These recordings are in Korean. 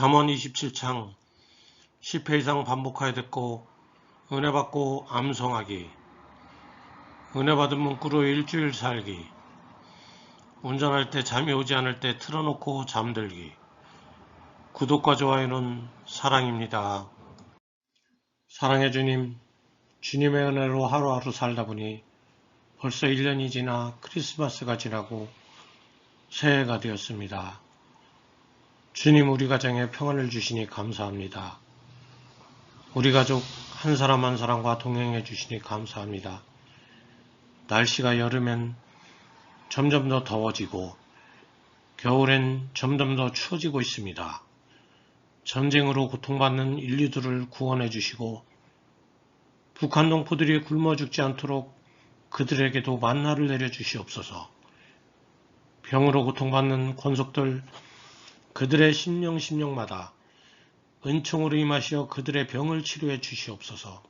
잠언 27장 10회 이상 반복하여 듣고 은혜 받고 암송하기. 은혜 받은 문구로 일주일 살기. 운전할 때 잠이 오지 않을 때 틀어놓고 잠들기. 구독과 좋아요는 사랑입니다. 사랑해 주님, 주님의 은혜로 하루하루 살다 보니 벌써 1년이 지나 크리스마스가 지나고 새해가 되었습니다. 주님, 우리 가정에 평안을 주시니 감사합니다. 우리 가족 한 사람 한 사람과 동행해 주시니 감사합니다. 날씨가 여름엔 점점 더 더워지고 겨울엔 점점 더 추워지고 있습니다. 전쟁으로 고통받는 인류들을 구원해 주시고 북한 동포들이 굶어 죽지 않도록 그들에게도 만나를 내려 주시옵소서. 병으로 고통받는 권속들 그들의 심령마다 은총으로 임하시어 그들의 병을 치료해 주시옵소서.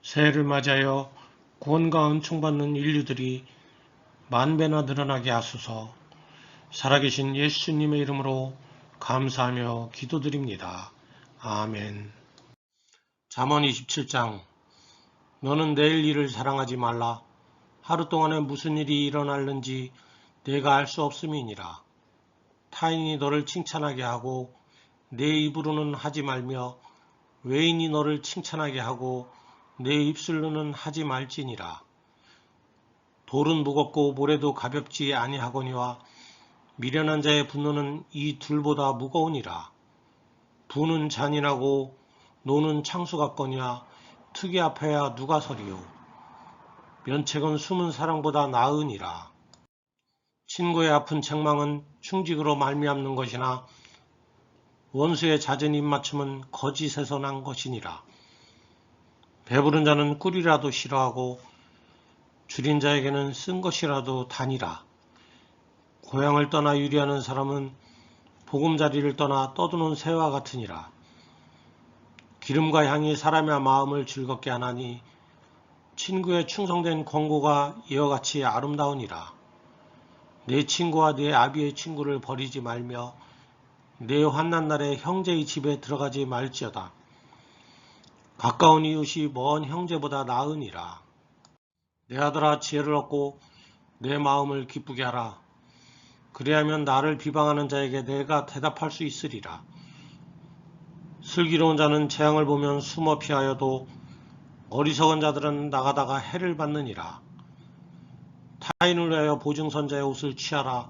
새해를 맞이하여 구원과 은총받는 인류들이 만배나 늘어나게 하소서. 살아계신 예수님의 이름으로 감사하며 기도드립니다. 아멘. 잠언 27장. 너는 내일 일을 사랑하지 말라. 하루 동안에 무슨 일이 일어날는지 내가 알 수 없음이니라. 타인이 너를 칭찬하게 하고 내 입으로는 하지 말며 외인이 너를 칭찬하게 하고 내 입술로는 하지 말지니라. 돌은 무겁고 모래도 가볍지 아니하거니와 미련한 자의 분노는 이 둘보다 무거우니라. 부는 잔인하고 노는 창수 같거니와 투기 앞에야 누가 서리요. 면책은 숨은 사랑보다 나으니라. 친구의 아픈 책망은 충직으로 말미암는 것이나 원수의 잦은 입맞춤은 거짓에서 난 것이니라. 배부른 자는 꿀이라도 싫어하고 줄인 자에게는 쓴 것이라도 다니라. 고향을 떠나 유리하는 사람은 보금자리를 떠나 떠도는 새와 같으니라. 기름과 향이 사람의 마음을 즐겁게 하나니 친구의 충성된 권고가 이와 같이 아름다우니라. 내 친구와 내 아비의 친구를 버리지 말며 내 환난 날에 형제의 집에 들어가지 말지어다. 가까운 이웃이 먼 형제보다 나으니라. 내 아들아, 지혜를 얻고 내 마음을 기쁘게 하라. 그리하면 나를 비방하는 자에게 내가 대답할 수 있으리라. 슬기로운 자는 재앙을 보면 숨어 피하여도 어리석은 자들은 나가다가 해를 받느니라. 타인을 위하여 보증선자의 옷을 취하라.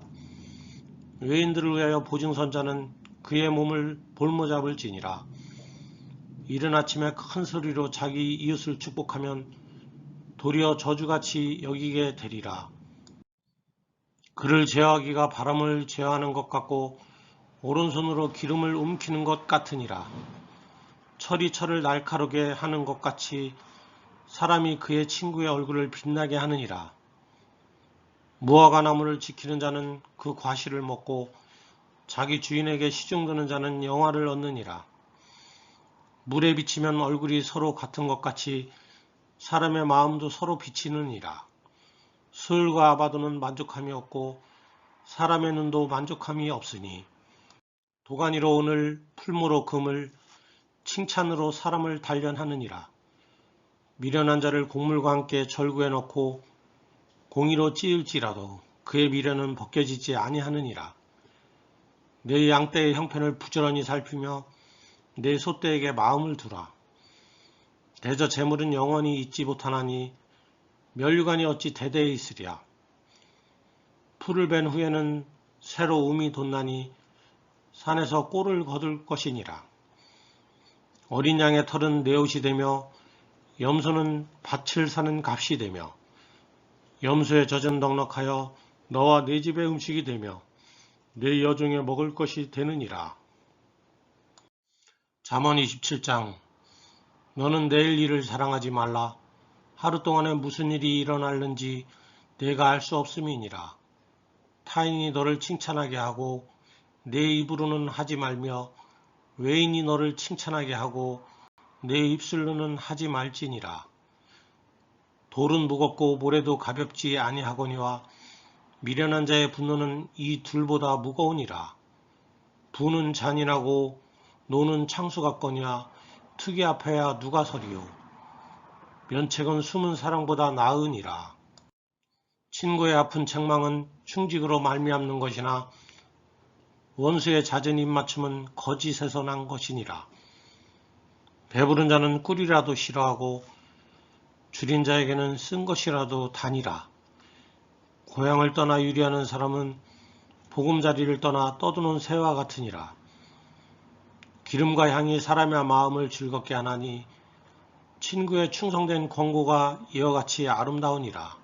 외인들을 위하여 보증선자는 그의 몸을 볼모잡을지니라. 이른 아침에 큰 소리로 자기 이웃을 축복하면 도리어 저주같이 여기게 되리라. 그를 제어하기가 바람을 제어하는 것 같고 오른손으로 기름을 움키는 것 같으니라. 철이 철을 날카롭게 하는 것 같이 사람이 그의 친구의 얼굴을 빛나게 하느니라. 무화과 나무를 지키는 자는 그 과실을 먹고 자기 주인에게 시중드는 자는 영화를 얻느니라. 물에 비치면 얼굴이 서로 같은 것 같이 사람의 마음도 서로 비치느니라. 수을과 아바도는 만족함이 없고 사람의 눈도 만족함이 없으니 도가니로 은을 풀무로 금을 칭찬으로 사람을 단련하느니라. 미련한 자를 곡물과 함께 절구해 넣고 공의로 찌을지라도 그의 미련은 벗겨지지 아니하느니라. 내 양떼의 형편을 부지런히 살피며 내 소떼에게 마음을 두라. 대저 재물은 영원히 잊지 못하나니 면류관이 어찌 대대에 있으랴. 풀을 벤 후에는 새로 음이 돋나니 산에서 꼴을 거둘 것이니라. 어린 양의 털은 내 옷이 되며 염소는 밭을 사는 값이 되며 염소의 젖은 넉넉하여 너와 내 집의 음식이 되며 내 여종의 먹을 것이 되느니라. 잠언 27장. 너는 내일 일을 사랑하지 말라. 하루 동안에 무슨 일이 일어날는지 내가 알 수 없음이니라. 타인이 너를 칭찬하게 하고 내 입으로는 하지 말며 외인이 너를 칭찬하게 하고 내 입술로는 하지 말지니라. 돌은 무겁고 모래도 가볍지 아니하거니와 미련한 자의 분노는 이 둘보다 무거우니라. 부는 잔인하고 노는 창수 같거니와 투기 앞에야 누가 서리요. 면책은 숨은 사랑보다 나으니라. 친구의 아픈 책망은 충직으로 말미암는 것이나 원수의 잦은 입맞춤은 거짓에서 난 것이니라. 배부른 자는 꿀이라도 싫어하고 줄인 자에게는 쓴 것이라도 다니라. 고향을 떠나 유리하는 사람은 보금자리를 떠나 떠드는 새와 같으니라. 기름과 향이 사람의 마음을 즐겁게 하나니 친구의 충성된 권고가 이와 같이 아름다우니라.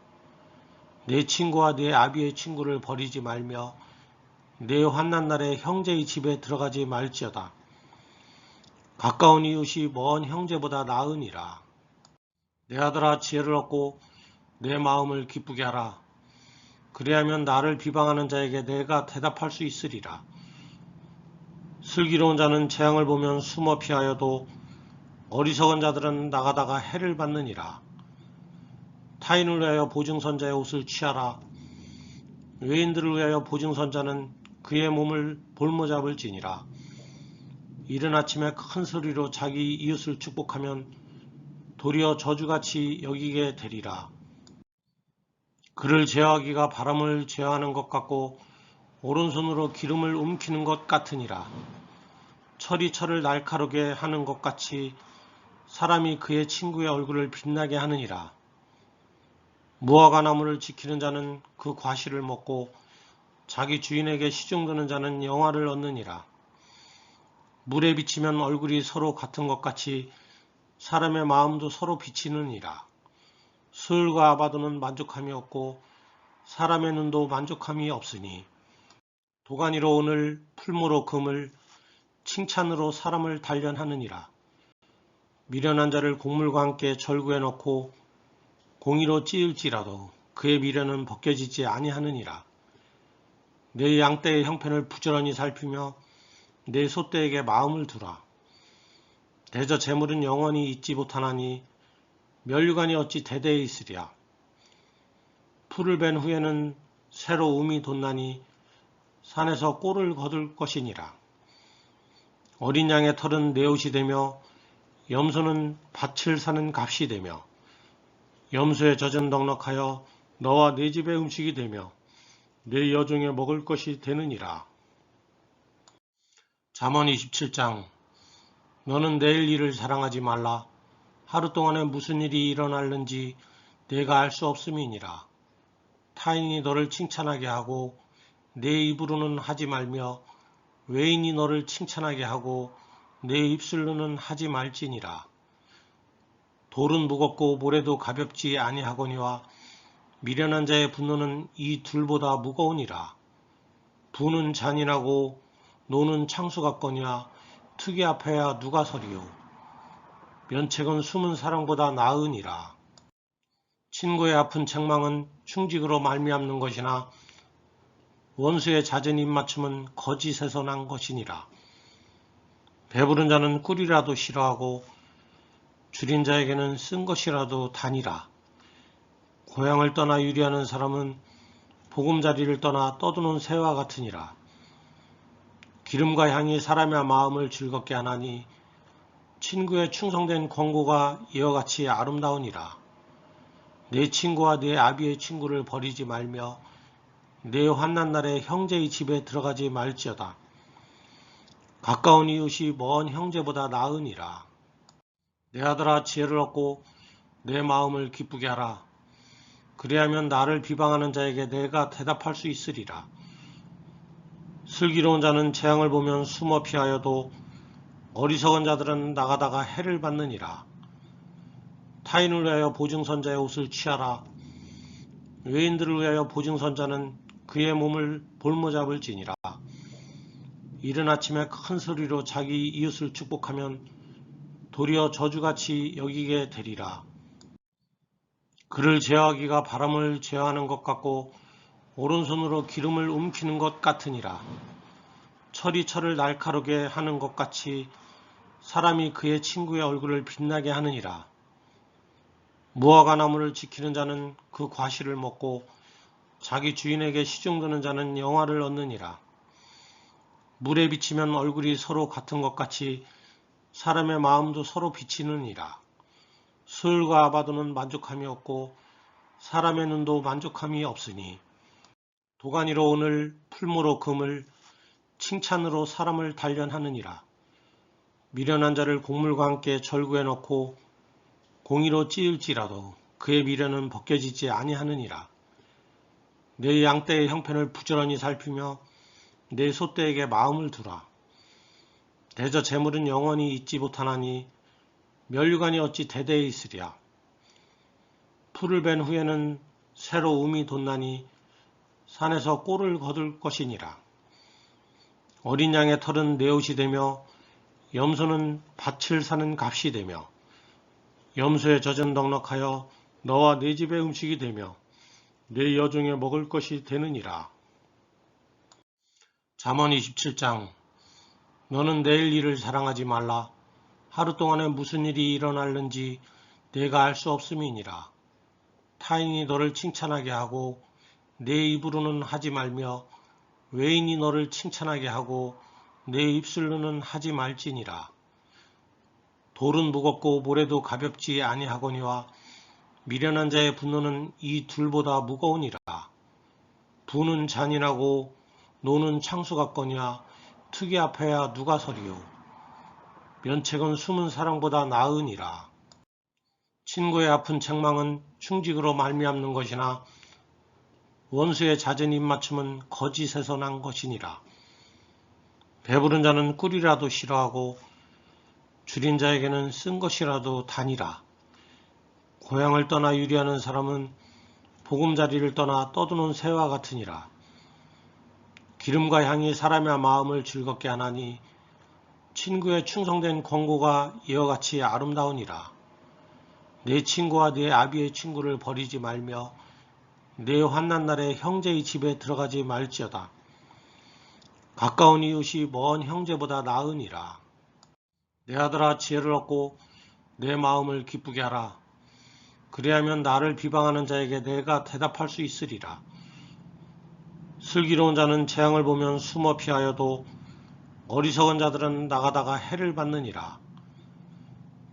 내 친구와 내 아비의 친구를 버리지 말며 내 환난 날에 형제의 집에 들어가지 말지어다. 가까운 이웃이 먼 형제보다 나으니라. 내 아들아, 지혜를 얻고 내 마음을 기쁘게 하라. 그리하면 나를 비방하는 자에게 내가 대답할 수 있으리라. 슬기로운 자는 재앙을 보면 숨어 피하여도 어리석은 자들은 나가다가 해를 받느니라. 타인을 위하여 보증선자의 옷을 취하라. 외인들을 위하여 보증선자는 그의 몸을 볼모잡을지니라. 이른 아침에 큰 소리로 자기 이웃을 축복하면 도리어 저주같이 여기게 되리라. 그를 제어하기가 바람을 제어하는 것 같고 오른손으로 기름을 움키는 것 같으니라. 철이 철을 날카롭게 하는 것 같이 사람이 그의 친구의 얼굴을 빛나게 하느니라. 무화과 나무를 지키는 자는 그 과실을 먹고 자기 주인에게 시중드는 자는 영화를 얻느니라. 물에 비치면 얼굴이 서로 같은 것 같이 사람의 마음도 서로 비치느니라. 수을과 아바도는 만족함이 없고 사람의 눈도 만족함이 없으니 도가니로 오늘 풀무로 금을 칭찬으로 사람을 단련하느니라. 미련한 자를 곡물과 함께 절구에 넣고 공의로 찌을지라도 그의 미련은 벗겨지지 아니하느니라. 내 양떼의 형편을 부지런히 살피며 내 소떼에게 마음을 두라. 대저 재물은 영원히 있지 못하나니 멸류관이 어찌 대대에 있으랴. 풀을 벤 후에는 새로 움이 돋나니 산에서 꼴을 거둘 것이니라. 어린 양의 털은 내 옷이 되며 염소는 밭을 사는 값이 되며 염소의 젖은 넉넉하여 너와 내 집의 음식이 되며 내 여종의 먹을 것이 되느니라. 잠언 27장. 너는 내일 일을 자랑하지 말라. 하루 동안에 무슨 일이 일어날는지 내가 알 수 없음이니라. 타인이 너를 칭찬하게 하고 내 입으로는 하지 말며 외인이 너를 칭찬하게 하고 내 입술로는 하지 말지니라. 돌은 무겁고 모래도 가볍지 아니하거니와 미련한 자의 분노는 이 둘보다 무거우니라. 부는 잔인하고 노는 창수 같거니와 투기 앞에야 누가 서리요. 면책은 숨은 사랑보다 나으니라. 친구의 아픈 책망은 충직으로 말미암는 것이나 원수의 잦은 입맞춤은 거짓에서 난 것이니라. 배부른 자는 꿀이라도 싫어하고 줄인 자에게는 쓴 것이라도 다니라. 고향을 떠나 유리하는 사람은 보금자리를 떠나 떠드는 새와 같으니라. 기름과 향이 사람의 마음을 즐겁게 하나니 친구의 충성된 권고가 이와 같이 아름다우니라. 내 친구와 내 아비의 친구를 버리지 말며 내 환난 날에 형제의 집에 들어가지 말지어다. 가까운 이웃이 먼 형제보다 나으니라. 내 아들아, 지혜를 얻고 내 마음을 기쁘게 하라. 그리하면 나를 비방하는 자에게 내가 대답할 수 있으리라. 슬기로운 자는 재앙을 보면 숨어 피하여도 어리석은 자들은 나가다가 해를 받느니라. 타인을 위하여 보증선자의 옷을 취하라. 외인들을 위하여 보증선자는 그의 몸을 볼모잡을지니라. 이른 아침에 큰 소리로 자기 이웃을 축복하면 도리어 저주같이 여기게 되리라. 그를 제어하기가 바람을 제어하는 것 같고 오른손으로 기름을 움키는 것 같으니라. 철이 철을 날카롭게 하는 것 같이 사람이 그의 친구의 얼굴을 빛나게 하느니라. 무화과 나무를 지키는 자는 그 과실을 먹고 자기 주인에게 시중드는 자는 영화를 얻느니라. 물에 비치면 얼굴이 서로 같은 것 같이 사람의 마음도 서로 비치느니라. 수을과 아바도는 만족함이 없고 사람의 눈도 만족함이 없으니 도가니로 오늘 풀무로 금을 칭찬으로 사람을 단련하느니라. 미련한 자를 곡물과 함께 절구해 놓고 공의로 찌을지라도 그의 미련은 벗겨지지 아니하느니라. 내 양떼의 형편을 부지런히 살피며 내 소떼에게 마음을 두라. 대저 재물은 영원히 있지 못하나니 면류관이 어찌 대대에 있으랴. 풀을 벤 후에는 새로 음이 돋나니 산에서 꼴을 거둘 것이니라. 어린 양의 털은 내 옷이 되며 염소는 밭을 사는 값이 되며 염소의 젖은 넉넉하여 너와 내 집의 음식이 되며 내 여종의 먹을 것이 되느니라. 잠언 27장. 너는 내일 일을 자랑하지 말라. 하루 동안에 무슨 일이 일어날는지 내가 알 수 없음이니라. 타인이 너를 칭찬하게 하고 내 입으로는 하지 말며 외인이 너를 칭찬하게 하고 내 입술로는 하지 말지니라. 돌은 무겁고 모래도 가볍지 아니하거니와 미련한 자의 분노는 이 둘보다 무거우니라. 부는 잔인하고 노는 창수 같거니와 투기 앞에야 누가 서리요. 면책은 숨은 사랑보다 나으니라. 친구의 아픈 책망은 충직으로 말미암는 것이나 원수의 잦은 입맞춤은 거짓에서 난 것이니라. 배부른 자는 꿀이라도 싫어하고 줄인 자에게는 쓴 것이라도 다니라. 고향을 떠나 유리하는 사람은 보금자리를 떠나 떠드는 새와 같으니라. 기름과 향이 사람의 마음을 즐겁게 하나니 친구의 충성된 권고가 이와 같이 아름다우니라. 내 친구와 내 아비의 친구를 버리지 말며 내 환난 날에 형제의 집에 들어가지 말지어다. 가까운 이웃이 먼 형제보다 나으니라. 내 아들아, 지혜를 얻고 내 마음을 기쁘게 하라. 그리하면 나를 비방하는 자에게 내가 대답할 수 있으리라. 슬기로운 자는 재앙을 보면 숨어 피하여도 어리석은 자들은 나가다가 해를 받느니라.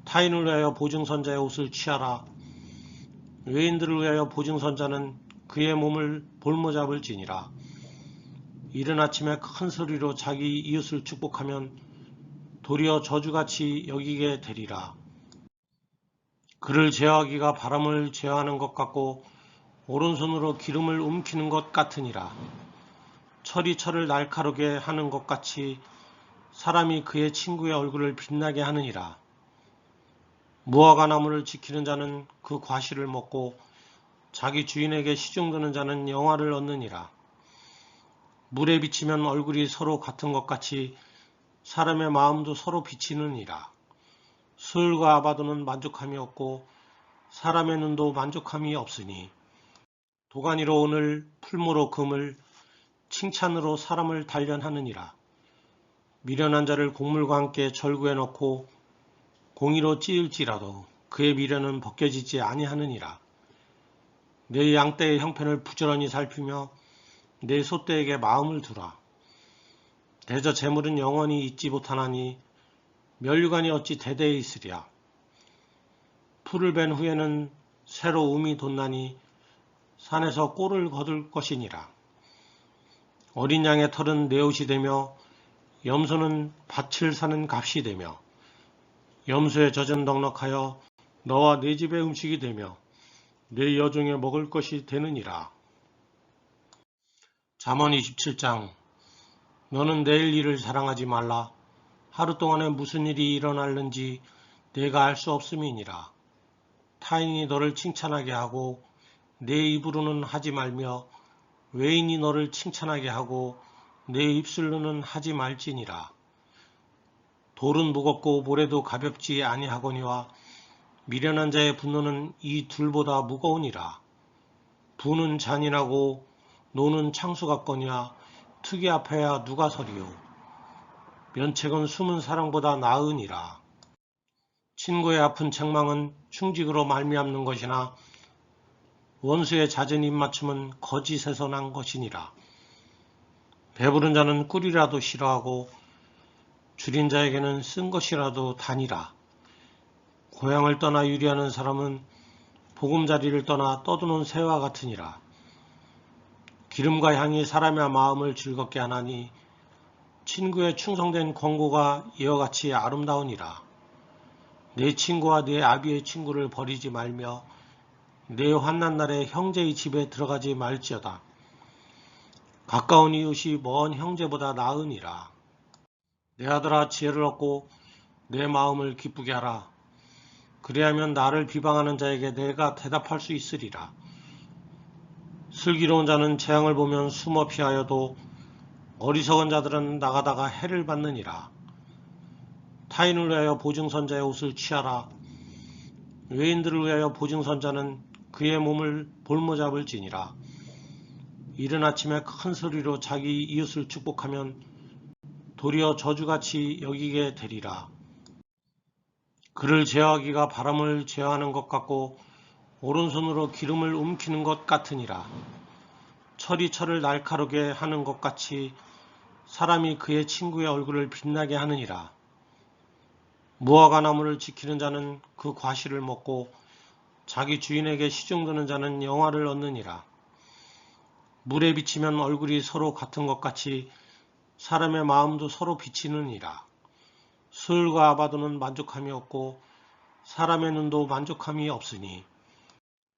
타인을 위하여 보증선자의 옷을 취하라. 외인들을 위하여 보증선자는 그의 몸을 볼모잡을지니라. 이른 아침에 큰 소리로 자기 이웃을 축복하면 도리어 저주같이 여기게 되리라. 그를 제어하기가 바람을 제어하는 것 같고 오른손으로 기름을 움키는 것 같으니라. 철이 철을 날카롭게 하는 것 같이 사람이 그의 친구의 얼굴을 빛나게 하느니라. 무화과 나무를 지키는 자는 그 과실을 먹고 자기 주인에게 시중드는 자는 영화를 얻느니라. 물에 비치면 얼굴이 서로 같은 것 같이 사람의 마음도 서로 비치느니라. 수을과 아바도는 만족함이 없고 사람의 눈도 만족함이 없으니 도가니로 오늘 풀무로 금을 칭찬으로 사람을 단련하느니라. 미련한 자를 곡물과 함께 절구해 놓고 공의로 찌을지라도 그의 미련은 벗겨지지 아니하느니라. 내 양떼의 형편을 부지런히 살피며 내 소떼에게 마음을 두라. 대저 재물은 영원히 있지 못하나니 면류관이 어찌 대대에 있으랴. 풀을 벤 후에는 새로 음이 돋나니 산에서 꼴을 거둘 것이니라. 어린 양의 털은 내 옷이 되며 염소는 밭을 사는 값이 되며 염소의 젖은 넉넉하여 너와 내 집의 음식이 되며 내 여종의 먹을 것이 되느니라. 잠언 27장. 너는 내일 일을 자랑하지 말라. 하루 동안에 무슨 일이 일어날는지 내가 알 수 없음이니라. 타인이 너를 칭찬하게 하고 내 입으로는 하지 말며 외인이 너를 칭찬하게 하고 내 입술로는 하지 말지니라. 돌은 무겁고 모래도 가볍지 아니하거니와 미련한 자의 분노는 이 둘보다 무거우니라. 부는 잔인하고 노는 창수 같거니와 투기 앞에야 누가 서리요. 면책은 숨은 사랑보다 나으니라. 친구의 아픈 책망은 충직으로 말미암는 것이나 원수의 잦은 입맞춤은 거짓에서 난 것이니라. 배부른 자는 꿀이라도 싫어하고 줄인 자에게는 쓴 것이라도 다니라. 고향을 떠나 유리하는 사람은 보금자리를 떠나 떠도는 새와 같으니라. 기름과 향이 사람의 마음을 즐겁게 하나니 친구의 충성된 권고가 이와 같이 아름다우니라. 내 친구와 내 아비의 친구를 버리지 말며 내 환난 날에 형제의 집에 들어가지 말지어다. 가까운 이웃이 먼 형제보다 나으니라. 내 아들아, 지혜를 얻고 내 마음을 기쁘게 하라. 그리하면 나를 비방하는 자에게 내가 대답할 수 있으리라. 슬기로운 자는 재앙을 보면 숨어 피하여도 어리석은 자들은 나가다가 해를 받느니라. 타인을 위하여 보증선자의 옷을 취하라. 외인들을 위하여 보증선자는 그의 몸을 볼모잡을지니라. 이른 아침에 큰 소리로 자기 이웃을 축복하면 도리어 저주같이 여기게 되리라. 그를 제어하기가 바람을 제어하는 것 같고 오른손으로 기름을 움키는 것 같으니라. 철이 철을 날카롭게 하는 것 같이 사람이 그의 친구의 얼굴을 빛나게 하느니라. 무화과 나무를 지키는 자는 그 과실을 먹고 자기 주인에게 시중드는 자는 영화를 얻느니라. 물에 비치면 얼굴이 서로 같은 것 같이 사람의 마음도 서로 비치느니라. 수을과 아바도는 만족함이 없고 사람의 눈도 만족함이 없으니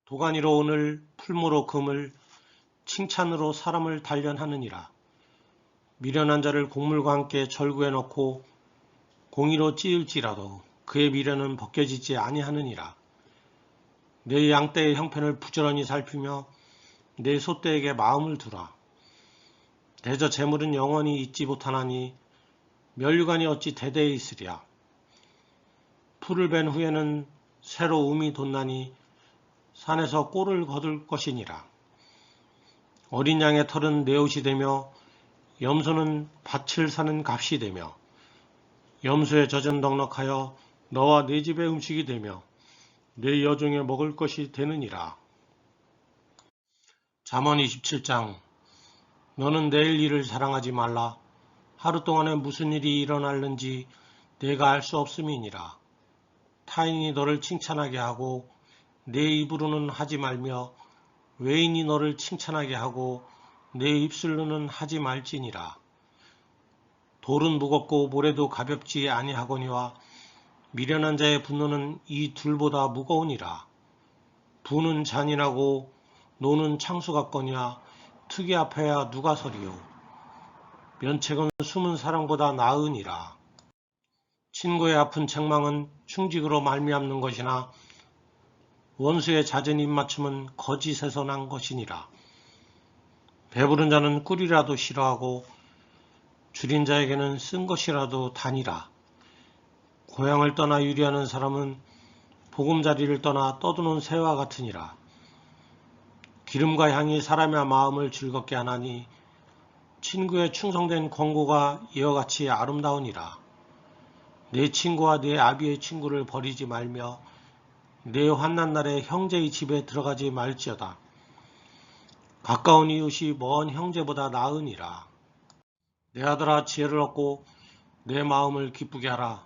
도가니로 오늘 풀무로 금을 칭찬으로 사람을 단련하느니라. 미련한 자를 곡물과 함께 절구에 넣고 공의로 찌을지라도 그의 미련은 벗겨지지 아니하느니라. 내 양떼의 형편을 부지런히 살피며 내 소떼에게 마음을 두라. 대저 재물은 영원히 있지 못하나니 면류관이 어찌 대대에 있으랴. 풀을 벤 후에는 새로 음이 돋나니 산에서 꼴을 거둘 것이니라. 어린 양의 털은 내 옷이 되며 염소는 밭을 사는 값이 되며 염소의 젖은 넉넉하여 너와 내 집의 음식이 되며 내 여종의 먹을 것이 되느니라. 잠언 27장. 너는 내일 일을 자랑하지 말라. 하루 동안에 무슨 일이 일어날는지 내가 알 수 없음이니라. 타인이 너를 칭찬하게 하고 내 입으로는 하지 말며 외인이 너를 칭찬하게 하고 내 입술로는 하지 말지니라. 돌은 무겁고 모래도 가볍지 아니하거니와 미련한 자의 분노는 이 둘보다 무거우니라. 부는 잔인하고 노는 창수 같거니와 투기 앞에야 누가 서리요. 면책은 숨은 사랑보다 나으니라. 친구의 아픈 책망은 충직으로 말미암는 것이나 원수의 잦은 입맞춤은 거짓에서 난 것이니라. 배부른 자는 꿀이라도 싫어하고 줄인 자에게는 쓴 것이라도 다니라. 고향을 떠나 유리하는 사람은 보금자리를 떠나 떠도는 새와 같으니라. 기름과 향이 사람의 마음을 즐겁게 하나니 친구의 충성된 권고가 이와 같이 아름다우니라. 내 친구와 내 아비의 친구를 버리지 말며 내 환난 날에 형제의 집에 들어가지 말지어다. 가까운 이웃이 먼 형제보다 나으니라. 내 아들아, 지혜를 얻고 내 마음을 기쁘게 하라.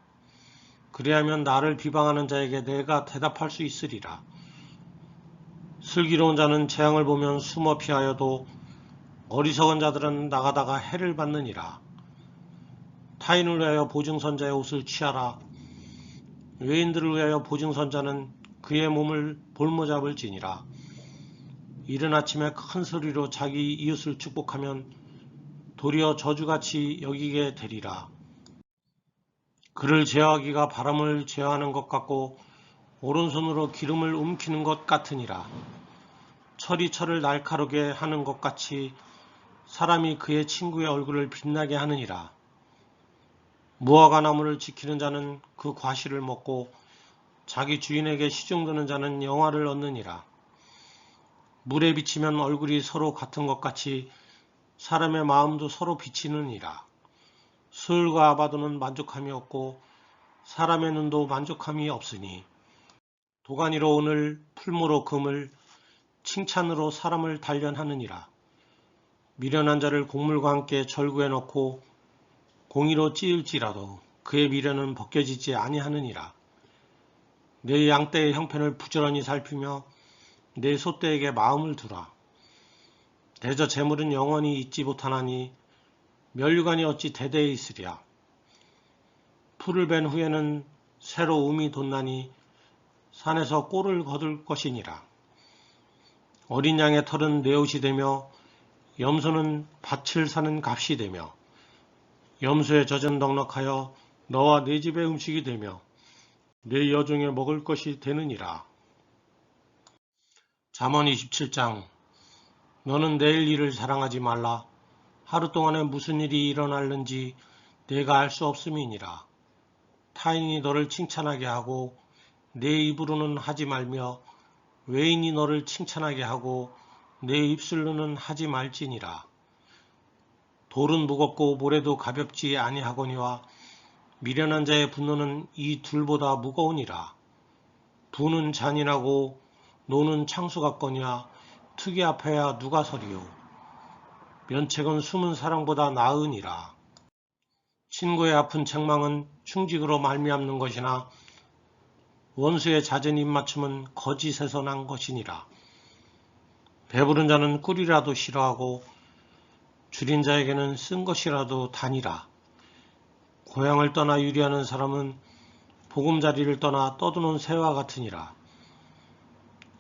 그리하면 나를 비방하는 자에게 내가 대답할 수 있으리라. 슬기로운 자는 재앙을 보면 숨어 피하여도 어리석은 자들은 나가다가 해를 받느니라. 타인을 위하여 보증선자의 옷을 취하라. 외인들을 위하여 보증선자는 그의 몸을 볼모잡을지니라. 이른 아침에 큰 소리로 자기 이웃을 축복하면 도리어 저주같이 여기게 되리라. 그를 제어하기가 바람을 제어하는 것 같고 오른손으로 기름을 움키는 것 같으니라. 철이 철을 날카롭게 하는 것 같이 사람이 그의 친구의 얼굴을 빛나게 하느니라. 무화과 나무를 지키는 자는 그 과실을 먹고 자기 주인에게 시중드는 자는 영화를 얻느니라. 물에 비치면 얼굴이 서로 같은 것 같이 사람의 마음도 서로 비치느니라. 수을과 아바도는 만족함이 없고 사람의 눈도 만족함이 없으니 도가니로 오늘 풀무로 금을 칭찬으로 사람을 단련하느니라. 미련한 자를 곡물과 함께 절구해 넣고 공의로 찌을지라도 그의 미련은 벗겨지지 아니하느니라. 내 양떼의 형편을 부지런히 살피며 내 소떼에게 마음을 두라. 대저 재물은 영원히 잊지 못하나니 면류관이 어찌 대대에 있으랴. 풀을 벤 후에는 새로 음이 돋나니 산에서 꼴을 거둘 것이니라. 어린 양의 털은 내 옷이 되며 염소는 밭을 사는 값이 되며 염소의 젖은 넉넉하여 너와 내 집의 음식이 되며 내 여종의 먹을 것이 되느니라. 잠언 27장. 너는 내일 일을 사랑하지 말라. 하루 동안에 무슨 일이 일어날는지 내가 알 수 없음이니라. 타인이 너를 칭찬하게 하고 내 입으로는 하지 말며 외인이 너를 칭찬하게 하고 내 입술로는 하지 말지니라. 돌은 무겁고 모래도 가볍지 아니하거니와 미련한 자의 분노는 이 둘보다 무거우니라. 부는 잔인하고 노는 창수 같거니와 투기 앞에야 누가 서리요. 면책은 숨은 사랑보다 나으니라. 친구의 아픈 책망은 충직으로 말미암는 것이나 원수의 잦은 입맞춤은 거짓에서 난 것이니라. 배부른 자는 꿀이라도 싫어하고 줄인 자에게는 쓴 것이라도 다니라. 고향을 떠나 유리하는 사람은 보금자리를 떠나 떠드는 새와 같으니라.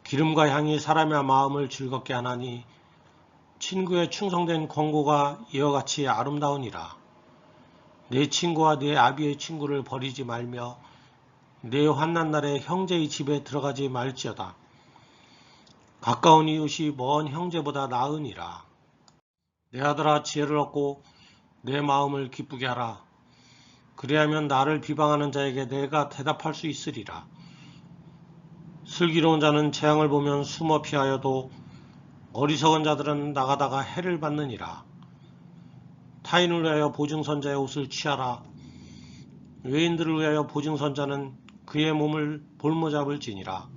기름과 향이 사람의 마음을 즐겁게 하나니 친구의 충성된 권고가 이와 같이 아름다우니라. 내 친구와 내 아비의 친구를 버리지 말며 내 환난 날에 형제의 집에 들어가지 말지어다. 가까운 이웃이 먼 형제보다 나으니라. 내 아들아, 지혜를 얻고 내 마음을 기쁘게 하라. 그리하면 나를 비방하는 자에게 내가 대답할 수 있으리라. 슬기로운 자는 재앙을 보면 숨어 피하여도 어리석은 자들은 나가다가 해를 받느니라. 타인을 위하여 보증선자의 옷을 취하라. 외인들을 위하여 보증선자는 그의 몸을 볼모잡을지니라.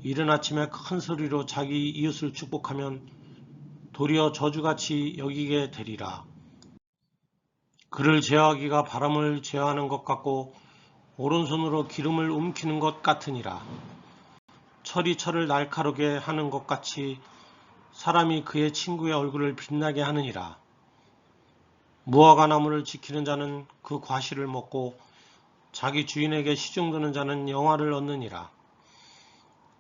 이른 아침에 큰 소리로 자기 이웃을 축복하면 도리어 저주같이 여기게 되리라. 그를 제어하기가 바람을 제어하는 것 같고 오른손으로 기름을 움키는 것 같으니라. 철이 철을 날카롭게 하는 것 같이 사람이 그의 친구의 얼굴을 빛나게 하느니라. 무화과 나무를 지키는 자는 그 과실을 먹고 자기 주인에게 시중드는 자는 영화를 얻느니라.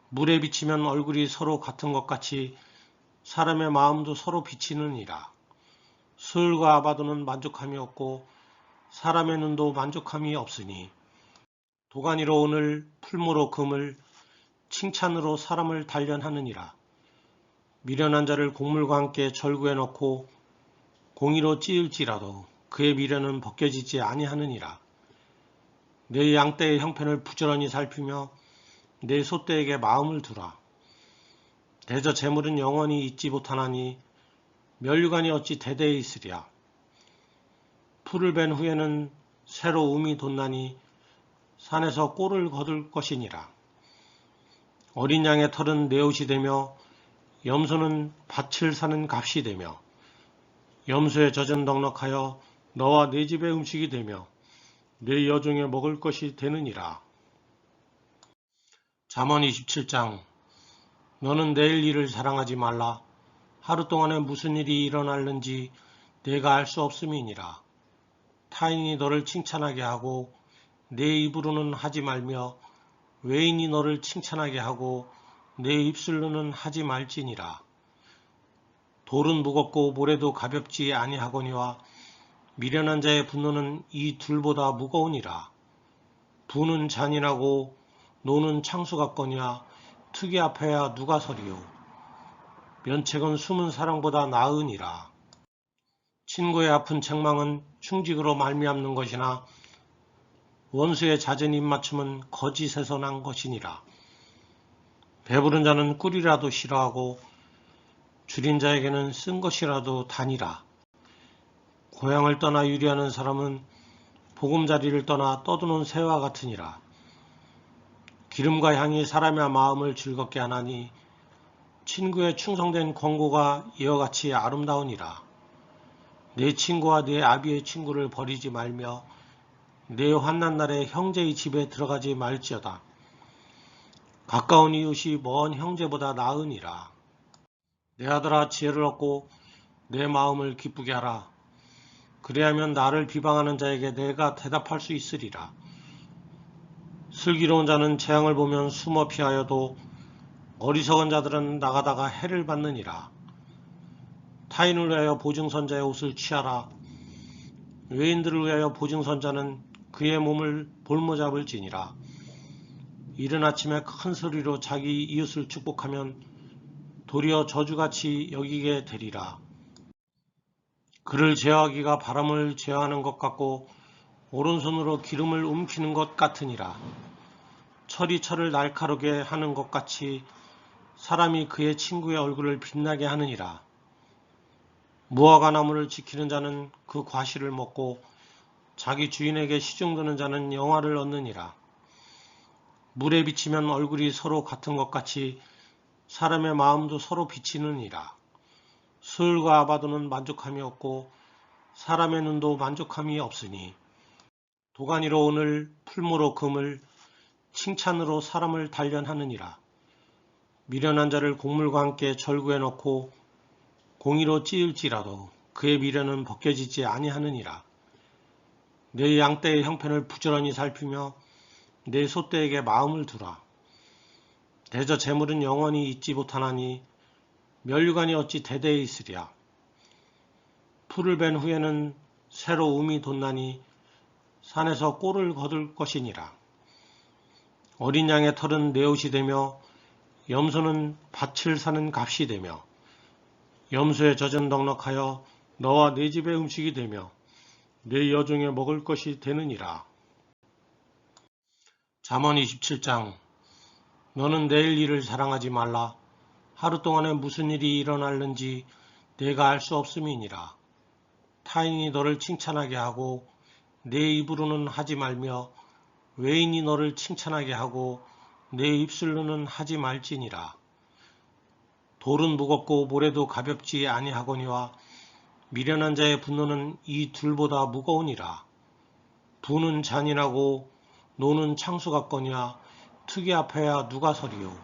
물에 비치면 얼굴이 서로 같은 것 같이 사람의 마음도 서로 비치느니라. 수을과 아바도는 만족함이 없고 사람의 눈도 만족함이 없으니 도가니로 오늘 풀무로 금을 칭찬으로 사람을 단련하느니라. 미련한 자를 곡물과 함께 절구해 넣고 공의로 찌을지라도 그의 미련은 벗겨지지 아니하느니라. 내 양떼의 형편을 부지런히 살피며 내 소떼에게 마음을 두라. 대저 재물은 영원히 잊지 못하나니 면류관이 어찌 대대에 있으랴. 풀을 벤 후에는 새로 음이 돋나니 산에서 꼴을 거둘 것이니라. 어린 양의 털은 내 옷이 되며 염소는 밭을 사는 값이 되며 염소의 젖은 넉넉하여 너와 내 집의 음식이 되며 내 여종의 먹을 것이 되느니라. 잠언 27장. 너는 내일 일을 사랑하지 말라. 하루 동안에 무슨 일이 일어날는지 내가 알 수 없음이니라. 타인이 너를 칭찬하게 하고 내 입으로는 하지 말며 외인이 너를 칭찬하게 하고 내 입술로는 하지 말지니라. 돌은 무겁고 모래도 가볍지 아니하거니와 미련한 자의 분노는 이 둘보다 무거우니라. 부는 잔인하고 노는 창수 같거니와 투기 앞에야 누가 서리요. 면책은 숨은 사랑보다 나으니라. 친구의 아픈 책망은 충직으로 말미암는 것이나 원수의 잦은 입맞춤은 거짓에서 난 것이니라. 배부른 자는 꿀이라도 싫어하고 줄인 자에게는 쓴 것이라도 다니라. 고향을 떠나 유리하는 사람은 보금자리를 떠나 떠드는 새와 같으니라. 기름과 향이 사람의 마음을 즐겁게 하나니 친구의 충성된 권고가 이와 같이 아름다우니라. 내 친구와 내 아비의 친구를 버리지 말며 내 환난 날에 형제의 집에 들어가지 말지어다. 가까운 이웃이 먼 형제보다 나으니라. 내 아들아, 지혜를 얻고 내 마음을 기쁘게 하라. 그리하면 나를 비방하는 자에게 내가 대답할 수 있으리라. 슬기로운 자는 재앙을 보면 숨어 피하여도 어리석은 자들은 나가다가 해를 받느니라. 타인을 위하여 보증선자의 옷을 취하라. 외인들을 위하여 보증선자는 그의 몸을 볼모잡을지니라. 이른 아침에 큰 소리로 자기 이웃을 축복하면 도리어 저주같이 여기게 되리라. 그를 제어하기가 바람을 제어하는 것 같고 오른손으로 기름을 움키는 것 같으니라. 철이 철을 날카롭게 하는 것 같이 사람이 그의 친구의 얼굴을 빛나게 하느니라. 무화과 나무를 지키는 자는 그 과실을 먹고 자기 주인에게 시중드는 자는 영화를 얻느니라. 물에 비치면 얼굴이 서로 같은 것 같이 사람의 마음도 서로 비치느니라. 수을과 아바도는 만족함이 없고 사람의 눈도 만족함이 없으니 도가니로 오늘 풀무로 금을 칭찬으로 사람을 단련하느니라. 미련한 자를 곡물과 함께 절구해 놓고 공의로 찌을지라도 그의 미련은 벗겨지지 아니하느니라. 내 양떼의 형편을 부지런히 살피며 내 소떼에게 마음을 두라. 대저 재물은 영원히 있지 못하나니 면류관이 어찌 대대에 있으랴. 풀을 벤 후에는 새로 음이 돋나니 산에서 꼴을 거둘 것이니라. 어린 양의 털은 내 옷이 되며 염소는 밭을 사는 값이 되며 염소의 젖은 넉넉하여 너와 내 집의 음식이 되며 내 여종의 먹을 것이 되느니라. 잠언 27장. 너는 내일 일을 자랑하지 말라. 하루 동안에 무슨 일이 일어날는지 내가 알 수 없음이니라. 타인이 너를 칭찬하게 하고 내 입으로는 하지 말며 외인이 너를 칭찬하게 하고 내 입술로는 하지 말지니라. 돌은 무겁고 모래도 가볍지 아니하거니와 미련한 자의 분노는 이 둘보다 무거우니라. 부는 잔인하고 노는 창수 같거니와 투기 앞에야 누가 서리요.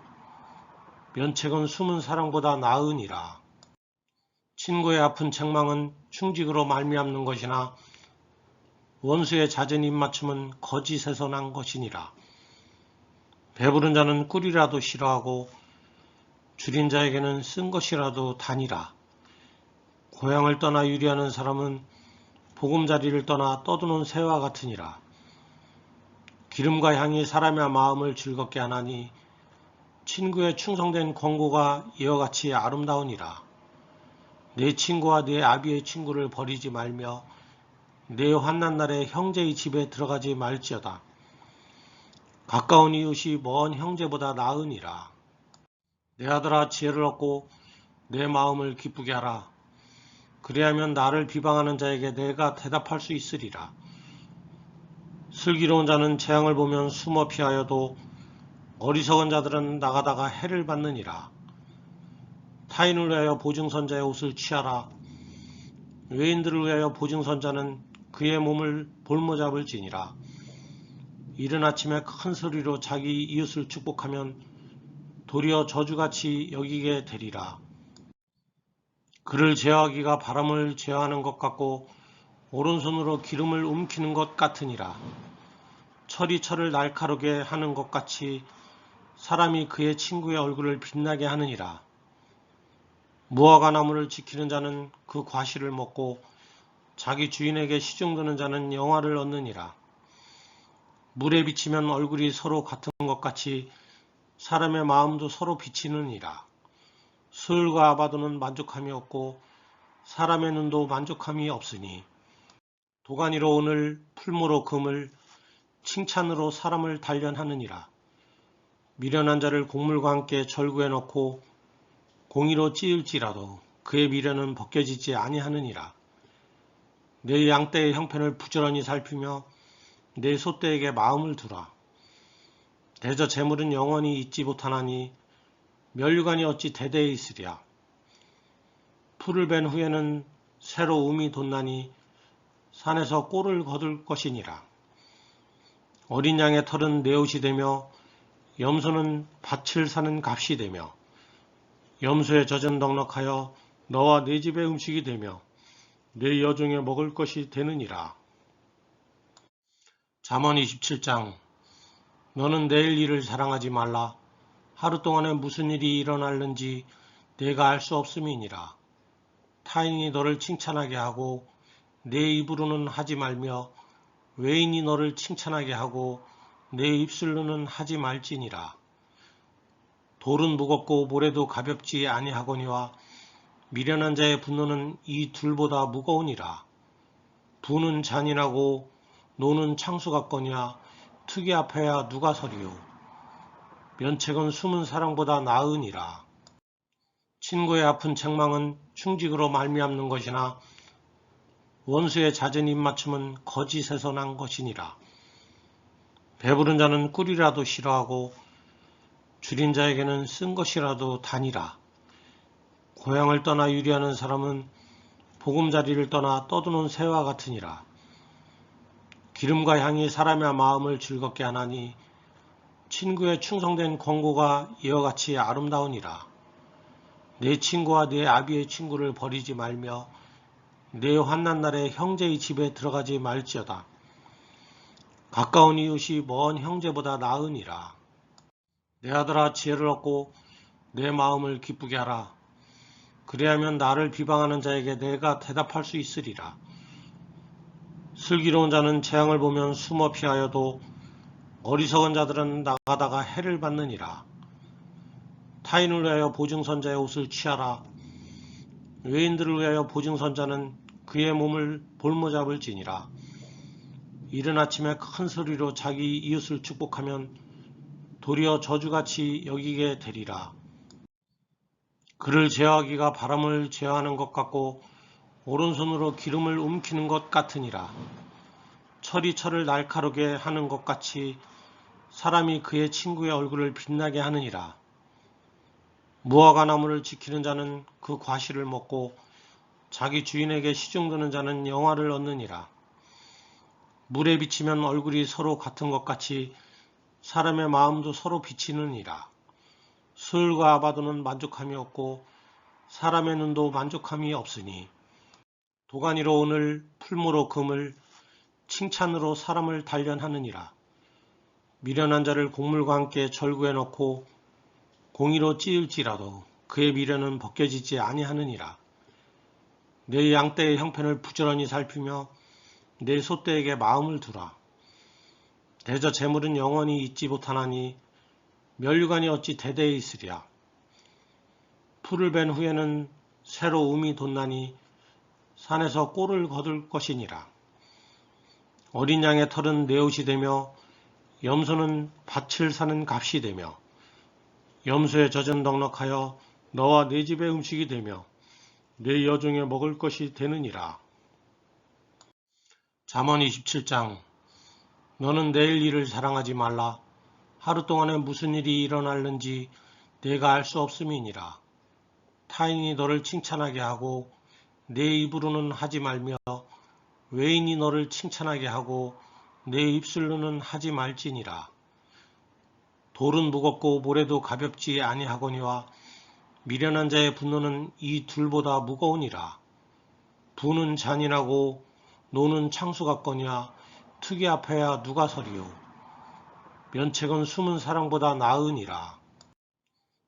면책은 숨은 사랑보다 나으니라. 친구의 아픈 책망은 충직으로 말미암는 것이나 원수의 잦은 입맞춤은 거짓에서 난 것이니라. 배부른 자는 꿀이라도 싫어하고 줄인 자에게는 쓴 것이라도 다니라. 고향을 떠나 유리하는 사람은 보금자리를 떠나 떠드는 새와 같으니라. 기름과 향이 사람의 마음을 즐겁게 하나니 친구의 충성된 권고가 이와 같이 아름다우니라. 내 친구와 내 아비의 친구를 버리지 말며 내 환난 날에 형제의 집에 들어가지 말지어다. 가까운 이웃이 먼 형제보다 나으니라. 내 아들아, 지혜를 얻고 내 마음을 기쁘게 하라. 그리하면 나를 비방하는 자에게 내가 대답할 수 있으리라. 슬기로운 자는 재앙을 보면 숨어 피하여도 어리석은 자들은 나가다가 해를 받느니라. 타인을 위하여 보증선자의 옷을 취하라. 외인들을 위하여 보증선자는 그의 몸을 볼모잡을지니라. 이른 아침에 큰 소리로 자기 이웃을 축복하면 도리어 저주같이 여기게 되리라. 그를 제어하기가 바람을 제어하는 것 같고 오른손으로 기름을 움키는 것 같으니라. 철이 철을 날카롭게 하는 것 같이 사람이 그의 친구의 얼굴을 빛나게 하느니라. 무화과 나무를 지키는 자는 그 과실을 먹고 자기 주인에게 시중드는 자는 영화를 얻느니라. 물에 비치면 얼굴이 서로 같은 것 같이 사람의 마음도 서로 비치느니라. 수을과 아바도는 만족함이 없고 사람의 눈도 만족함이 없으니 도가니로 오늘 풀무로 금을 칭찬으로 사람을 단련하느니라. 미련한 자를 곡물과 함께 절구해 놓고 공의로 찌을지라도 그의 미련은 벗겨지지 아니하느니라. 내 양떼의 형편을 부지런히 살피며 내 소떼에게 마음을 두라. 대저 재물은 영원히 있지 못하나니 면류관이 어찌 대대에 있으랴. 풀을 벤 후에는 새로 음이 돋나니 산에서 꼴을 거둘 것이니라. 어린 양의 털은 내 옷이 되며 염소는 밭을 사는 값이 되며 염소의 젖은 넉넉하여 너와 내 집의 음식이 되며 내 여종의 먹을 것이 되느니라. 잠언 27장. 너는 내일 일을 자랑하지 말라. 하루 동안에 무슨 일이 일어날는지 내가 알 수 없음이니라. 타인이 너를 칭찬하게 하고 내 입으로는 하지 말며 외인이 너를 칭찬하게 하고 내 입술로는 하지 말지니라. 돌은 무겁고 모래도 가볍지 아니하거니와 미련한 자의 분노는 이 둘보다 무거우니라. 부는 잔인하고 노는 창수 같거니와 투기 앞에야 누가 서리요. 면책은 숨은 사랑보다 나으니라. 친구의 아픈 책망은 충직으로 말미암는 것이나 원수의 잦은 입맞춤은 거짓에서 난 것이니라. 배부른 자는 꿀이라도 싫어하고 줄인 자에게는 쓴 것이라도 다니라. 고향을 떠나 유리하는 사람은 보금자리를 떠나 떠드는 새와 같으니라. 기름과 향이 사람의 마음을 즐겁게 하나니 친구의 충성된 권고가 이와 같이 아름다우니라. 내 친구와 내 아비의 친구를 버리지 말며 내 환난 날에 형제의 집에 들어가지 말지어다. 가까운 이웃이 먼 형제보다 나으니라. 내 아들아, 지혜를 얻고 내 마음을 기쁘게 하라. 그리하면 나를 비방하는 자에게 내가 대답할 수 있으리라. 슬기로운 자는 재앙을 보면 숨어 피하여도 어리석은 자들은 나가다가 해를 받느니라. 타인을 위하여 보증선자의 옷을 취하라. 외인들을 위하여 보증선자는 그의 몸을 볼모잡을지니라. 이른 아침에 큰 소리로 자기 이웃을 축복하면 도리어 저주같이 여기게 되리라. 그를 제어하기가 바람을 제어하는 것 같고 오른손으로 기름을 움키는 것 같으니라. 철이 철을 날카롭게 하는 것 같이 사람이 그의 친구의 얼굴을 빛나게 하느니라. 무화과 나무를 지키는 자는 그 과실을 먹고 자기 주인에게 시중드는 자는 영화를 얻느니라. 물에 비치면 얼굴이 서로 같은 것 같이 사람의 마음도 서로 비치느니라. 수을과 아바도는 만족함이 없고 사람의 눈도 만족함이 없으니 도가니로 오늘 풀무로 금을 칭찬으로 사람을 단련하느니라. 미련한 자를 곡물과 함께 절구해 넣고 공의로 찌을지라도 그의 미련은 벗겨지지 아니하느니라. 내 양떼의 형편을 부지런히 살피며 내 소떼에게 마음을 두라. 대저 재물은 영원히 잊지 못하나니 면류관이 어찌 대대에 있으랴. 풀을 벤 후에는 새로 음이 돋나니 산에서 꼴을 거둘 것이니라. 어린 양의 털은 내 옷이 되며 염소는 밭을 사는 값이 되며 염소의 젖은 넉넉하여 너와 내 집의 음식이 되며 내 여종의 먹을 것이 되느니라. 잠언 27장. 너는 내일 일을 자랑하지 말라. 하루 동안에 무슨 일이 일어날는지 내가 알 수 없음이니라. 타인이 너를 칭찬하게 하고 내 입으로는 하지 말며 외인이 너를 칭찬하게 하고 내 입술로는 하지 말지니라. 돌은 무겁고 모래도 가볍지 아니하거니와 미련한 자의 분노는 이 둘보다 무거우니라. 부는 잔인하고 노는 창수 같거니와 투기 앞에야 누가 서리요. 면책은 숨은 사랑보다 나으니라.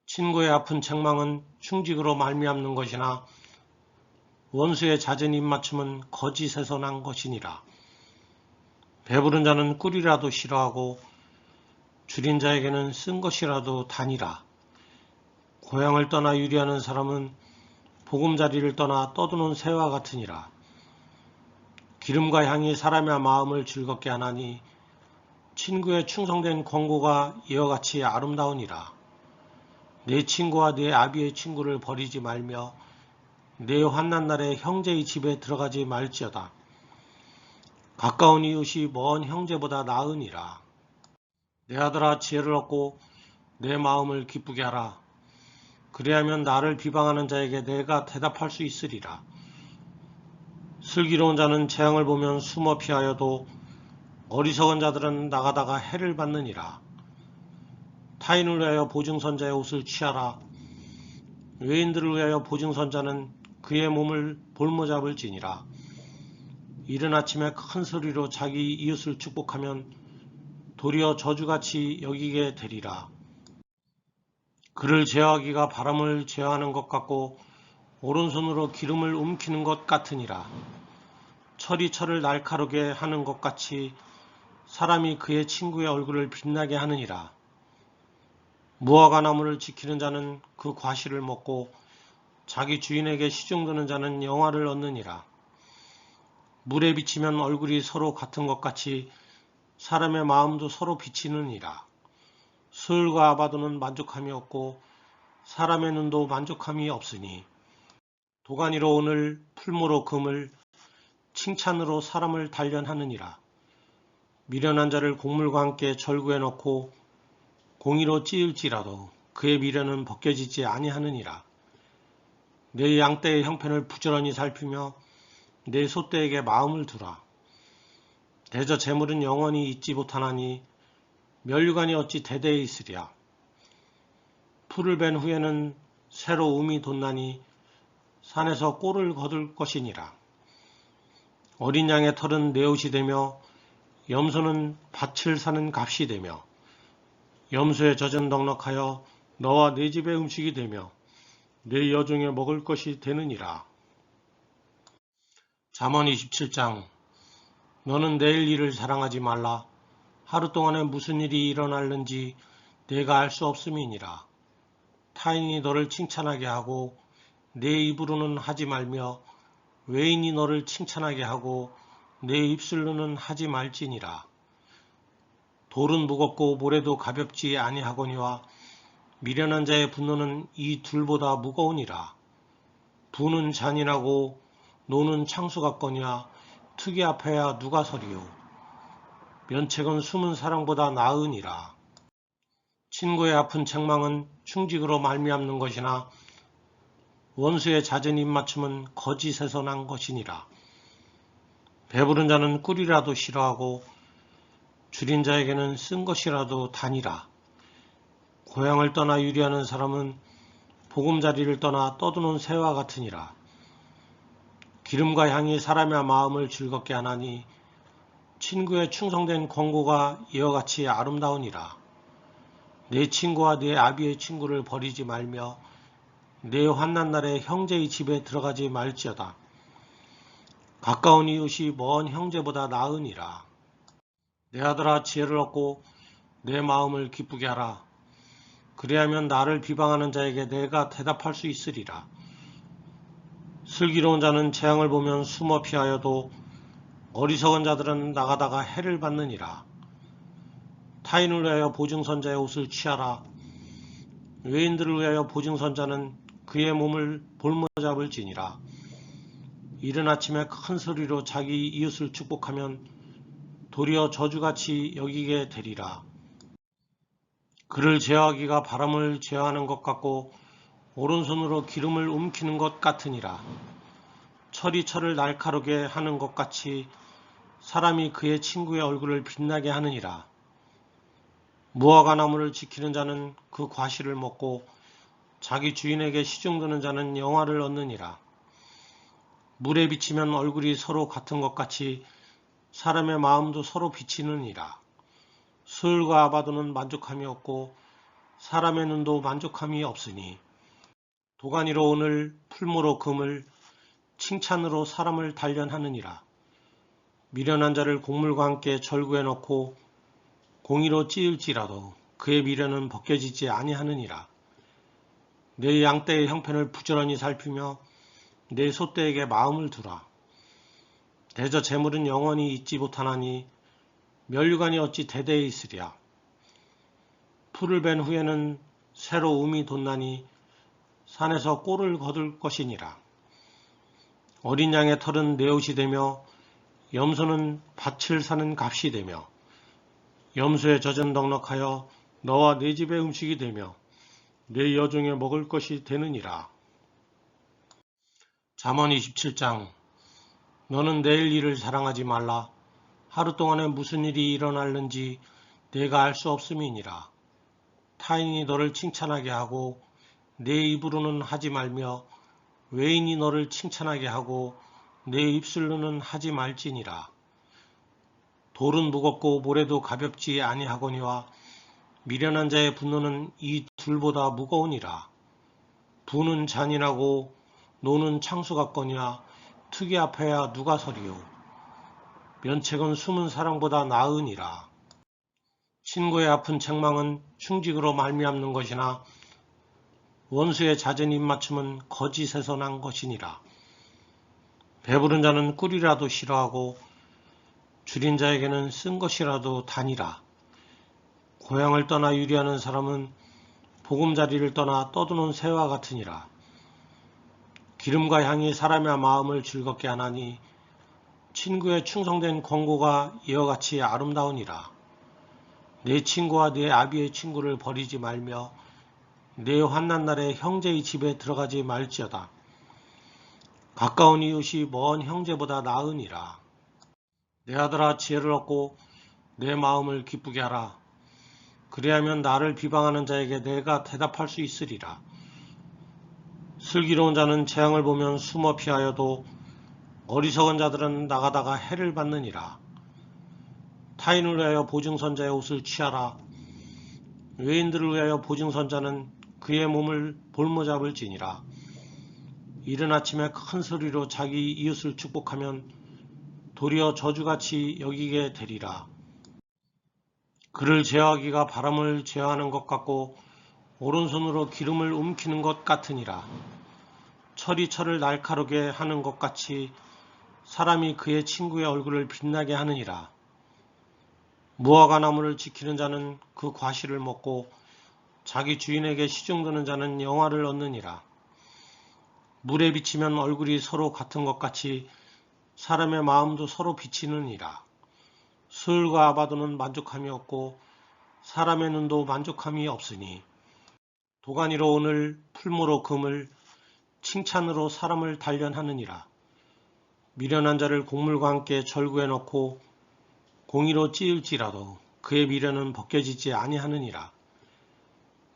친구의 아픈 책망은 충직으로 말미암는 것이나 원수의 잦은 입맞춤은 거짓에서 난 것이니라. 배부른 자는 꿀이라도 싫어하고 줄인 자에게는 쓴 것이라도 다니라. 고향을 떠나 유리하는 사람은 보금자리를 떠나 떠드는 새와 같으니라. 기름과 향이 사람의 마음을 즐겁게 하나니 친구의 충성된 권고가 이와 같이 아름다우니라. 내 친구와 내 아비의 친구를 버리지 말며 내 환난 날에 형제의 집에 들어가지 말지어다. 가까운 이웃이 먼 형제보다 나으니라. 내 아들아, 지혜를 얻고 내 마음을 기쁘게 하라. 그리하면 나를 비방하는 자에게 내가 대답할 수 있으리라. 슬기로운 자는 재앙을 보면 숨어 피하여도 어리석은 자들은 나가다가 해를 받느니라. 타인을 위하여 보증선자의 옷을 취하라. 외인들을 위하여 보증선자는 그의 몸을 볼모잡을지니라. 이른 아침에 큰 소리로 자기 이웃을 축복하면 도리어 저주같이 여기게 되리라. 그를 제어하기가 바람을 제어하는 것 같고 오른손으로 기름을 움키는 것 같으니라. 철이 철을 날카롭게 하는 것 같이 사람이 그의 친구의 얼굴을 빛나게 하느니라. 무화과 나무를 지키는 자는 그 과실을 먹고 자기 주인에게 시중드는 자는 영화를 얻느니라. 물에 비치면 얼굴이 서로 같은 것 같이 사람의 마음도 서로 비치느니라. 수을과 아바도는 만족함이 없고 사람의 눈도 만족함이 없으니 도가니로 오늘 풀무로 금을 칭찬으로 사람을 단련하느니라. 미련한 자를 곡물과 함께 절구해 넣고 공의로 찌을지라도 그의 미련은 벗겨지지 아니하느니라. 내 양떼의 형편을 부지런히 살피며 내 소떼에게 마음을 두라. 대저 재물은 영원히 잊지 못하나니 면류관이 어찌 대대에 있으랴. 풀을 벤 후에는 새로 음이 돋나니 산에서 꼴을 거둘 것이니라. 어린 양의 털은 내 옷이 되며 염소는 밭을 사는 값이 되며 염소의 젖은 넉넉하여 너와 내 집의 음식이 되며 내 여종의 먹을 것이 되느니라. 잠언 27장. 너는 내일 일을 자랑하지 말라. 하루 동안에 무슨 일이 일어날는지 내가 알 수 없음이니라. 타인이 너를 칭찬하게 하고 내 입으로는 하지 말며 외인이 너를 칭찬하게 하고 내 입술로는 하지 말지니라. 돌은 무겁고 모래도 가볍지 아니하거니와 미련한 자의 분노는 이 둘보다 무거우니라. 부는 잔인하고 노는 창수 같거니와 투기 앞에야 누가 서리요. 면책은 숨은 사랑보다 나으니라. 친구의 아픈 책망은 충직으로 말미암는 것이나 원수의 잦은 입맞춤은 거짓에서 난 것이니라. 배부른 자는 꿀이라도 싫어하고 줄인 자에게는 쓴 것이라도 다니라. 고향을 떠나 유리하는 사람은 보금자리를 떠나 떠드는 새와 같으니라. 기름과 향이 사람의 마음을 즐겁게 하나니 친구의 충성된 권고가 이와 같이 아름다우니라. 내 친구와 내 아비의 친구를 버리지 말며 내 환난 날에 형제의 집에 들어가지 말지어다. 가까운 이웃이 먼 형제보다 나으니라. 내 아들아, 지혜를 얻고 내 마음을 기쁘게 하라. 그리하면 나를 비방하는 자에게 내가 대답할 수 있으리라. 슬기로운 자는 재앙을 보면 숨어 피하여도 어리석은 자들은 나가다가 해를 받느니라. 타인을 위하여 보증선자의 옷을 취하라. 외인들을 위하여 보증선자는 그의 몸을 볼모잡을지니라. 이른 아침에 큰 소리로 자기 이웃을 축복하면 도리어 저주같이 여기게 되리라. 그를 제어하기가 바람을 제어하는 것 같고 오른손으로 기름을 움키는 것 같으니라. 철이 철을 날카롭게 하는 것 같이 사람이 그의 친구의 얼굴을 빛나게 하느니라. 무화과 나무를 지키는 자는 그 과실을 먹고 자기 주인에게 시중드는 자는 영화를 얻느니라. 물에 비치면 얼굴이 서로 같은 것 같이 사람의 마음도 서로 비치느니라. 수을과 아바도는 만족함이 없고 사람의 눈도 만족함이 없으니 도가니로 오늘 풀무로 금을 칭찬으로 사람을 단련하느니라. 미련한 자를 곡물과 함께 절구해 넣고 공의로 찌을지라도 그의 미련은 벗겨지지 아니하느니라. 내 양떼의 형편을 부지런히 살피며 내 소떼에게 마음을 두라. 대저 재물은 영원히 잊지 못하나니 면류관이 어찌 대대에 있으랴. 풀을 벤 후에는 새로 음이 돋나니 산에서 꼴을 거둘 것이니라. 어린 양의 털은 내 옷이 되며 염소는 밭을 사는 값이 되며 염소의 젖은 넉넉하여 너와 내 집의 음식이 되며 내 여종에 먹을 것이 되느니라. 잠언 27장. 너는 내일 일을 자랑하지 말라. 하루 동안에 무슨 일이 일어날는지 내가 알 수 없음이니라. 타인이 너를 칭찬하게 하고 내 입으로는 하지 말며 외인이 너를 칭찬하게 하고 내 입술로는 하지 말지니라. 돌은 무겁고 모래도 가볍지 아니하거니와 미련한 자의 분노는 이 둘보다 무거우니라. 부는 잔인하고 노는 창수 같거니와 투기 앞에야 누가 서리요. 면책은 숨은 사랑보다 나으니라. 친구의 아픈 책망은 충직으로 말미암는 것이나 원수의 잦은 입맞춤은 거짓에서 난 것이니라. 배부른 자는 꿀이라도 싫어하고 줄인 자에게는 쓴 것이라도 다니라. 고향을 떠나 유리하는 사람은 보금자리를 떠나 떠도는 새와 같으니라. 기름과 향이 사람의 마음을 즐겁게 하나니 친구의 충성된 권고가 이와 같이 아름다우니라. 내 친구와 내 아비의 친구를 버리지 말며 내 환난 날에 형제의 집에 들어가지 말지어다. 가까운 이웃이 먼 형제보다 나으니라. 내 아들아, 지혜를 얻고 내 마음을 기쁘게 하라. 그리하면 나를 비방하는 자에게 내가 대답할 수 있으리라. 슬기로운 자는 재앙을 보면 숨어 피하여도 어리석은 자들은 나가다가 해를 받느니라. 타인을 위하여 보증선자의 옷을 취하라. 외인들을 위하여 보증선자는 그의 몸을 볼모잡을지니라. 이른 아침에 큰 소리로 자기 이웃을 축복하면 도리어 저주같이 여기게 되리라. 그를 제어하기가 바람을 제어하는 것 같고 오른손으로 기름을 움키는 것 같으니라. 철이 철을 날카롭게 하는 것 같이 사람이 그의 친구의 얼굴을 빛나게 하느니라. 무화과 나무를 지키는 자는 그 과실을 먹고 자기 주인에게 시중드는 자는 영화를 얻느니라. 물에 비치면 얼굴이 서로 같은 것 같이 사람의 마음도 서로 비치느니라. 수을과 아바도는 만족함이 없고 사람의 눈도 만족함이 없으니 도가니로 오늘 풀무로 금을 칭찬으로 사람을 단련하느니라. 미련한 자를 곡물과 함께 절구해 놓고 공의로 찌을지라도 그의 미련은 벗겨지지 아니하느니라.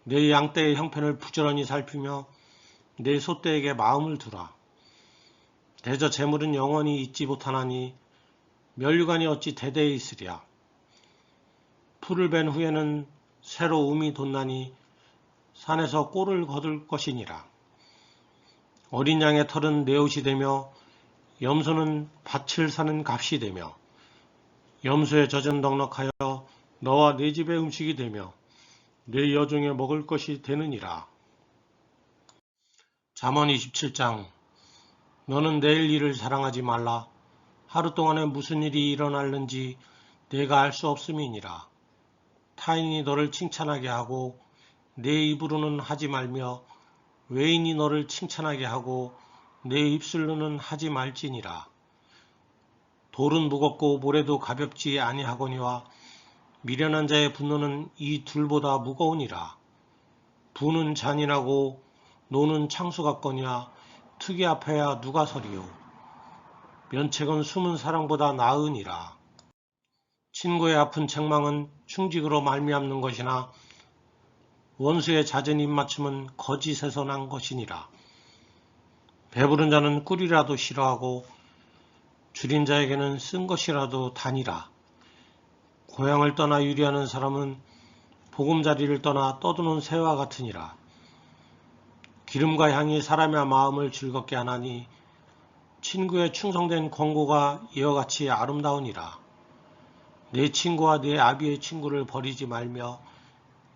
내 양떼의 형편을 부지런히 살피며 내 소떼에게 마음을 두라. 대저 재물은 영원히 잊지 못하나니 면류관이 어찌 대대에 있으랴. 풀을 벤 후에는 새로 음이 돋나니 산에서 꼴을 거둘 것이니라. 어린 양의 털은 내 옷이 되며 염소는 밭을 사는 값이 되며 염소의 젖은 넉넉하여 너와 내 집의 음식이 되며 내 여종에 먹을 것이 되느니라. 잠언 27장. 너는 내일 일을 자랑하지 말라. 하루 동안에 무슨 일이 일어날는지 내가 알 수 없음이니라. 타인이 너를 칭찬하게 하고 내 입으로는 하지 말며 외인이 너를 칭찬하게 하고 내 입술로는 하지 말지니라. 돌은 무겁고 모래도 가볍지 아니하거니와 미련한 자의 분노는 이 둘보다 무거우니라. 부는 잔인하고 노는 창수 같거니와 투기 앞에야 누가 서리요. 면책은 숨은 사랑보다 나으니라. 친구의 아픈 책망은 충직으로 말미암는 것이나 원수의 잦은 입맞춤은 거짓에서 난 것이니라. 배부른 자는 꿀이라도 싫어하고 줄인 자에게는 쓴 것이라도 다니라. 고향을 떠나 유리하는 사람은 보금자리를 떠나 떠도는 새와 같으니라. 기름과 향이 사람의 마음을 즐겁게 하나니 친구의 충성된 권고가 이와 같이 아름다우니라. 내 친구와 내 아비의 친구를 버리지 말며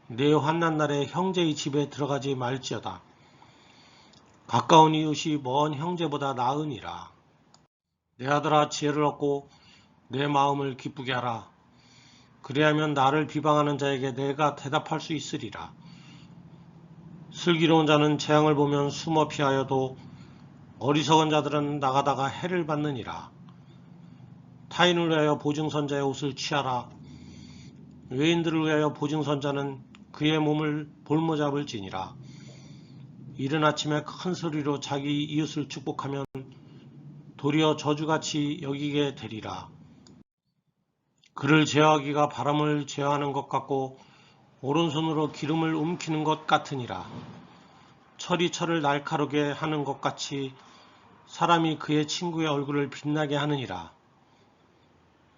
내 환난 날에 형제의 집에 들어가지 말지어다. 가까운 이웃이 먼 형제보다 나으니라. 내 아들아, 지혜를 얻고 내 마음을 기쁘게 하라. 그리하면 나를 비방하는 자에게 내가 대답할 수 있으리라. 슬기로운 자는 재앙을 보면 숨어 피하여도 어리석은 자들은 나가다가 해를 받느니라. 타인을 위하여 보증선자의 옷을 취하라. 외인들을 위하여 보증선자는 그의 몸을 볼모 잡을지니라. 이른 아침에 큰 소리로 자기 이웃을 축복하면 도리어 저주같이 여기게 되리라. 그를 제어하기가 바람을 제어하는 것 같고 오른손으로 기름을 움키는 것 같으니라. 철이 철을 날카롭게 하는 것 같이 사람이 그의 친구의 얼굴을 빛나게 하느니라.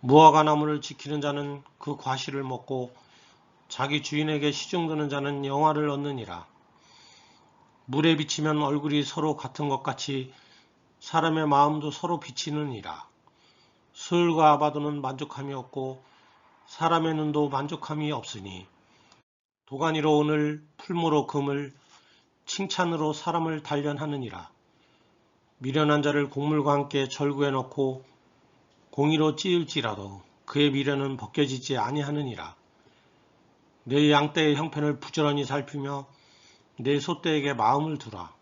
무화과 나무를 지키는 자는 그 과실을 먹고 자기 주인에게 시중드는 자는 영화를 얻느니라. 물에 비치면 얼굴이 서로 같은 것 같이 사람의 마음도 서로 비치느니라. 수을과 아바도는 만족함이 없고 사람의 눈도 만족함이 없으니 도가니로 오늘 풀무로 금을 칭찬으로 사람을 단련하느니라. 미련한 자를 곡물과 함께 절구에 넣고 공의로 찌을지라도 그의 미련은 벗겨지지 아니하느니라. 내 양떼의 형편을 부지런히 살피며 내 소떼에게 마음을 두라.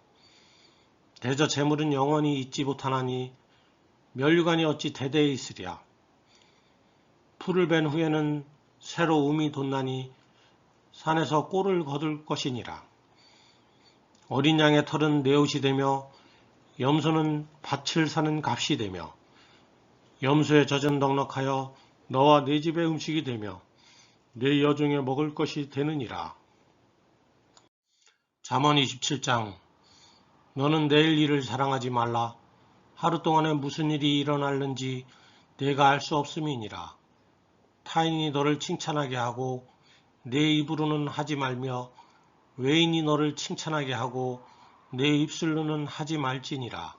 대저 재물은 영원히 있지 못하나니 면류관이 어찌 대대에 있으랴. 풀을 벤 후에는 새로 움이 돋나니 산에서 꼴을 거둘 것이니라. 어린 양의 털은 내 옷이 되며 염소는 밭을 사는 값이 되며 염소의 젖은 넉넉하여 너와 내 집의 음식이 되며 내 여종의 먹을 것이 되느니라. 잠언 27장. 너는 내일 일을 자랑하지 말라. 하루 동안에 무슨 일이 일어날는지 내가 알 수 없음이니라. 타인이 너를 칭찬하게 하고 내 입으로는 하지 말며 외인이 너를 칭찬하게 하고 내 입술로는 하지 말지니라.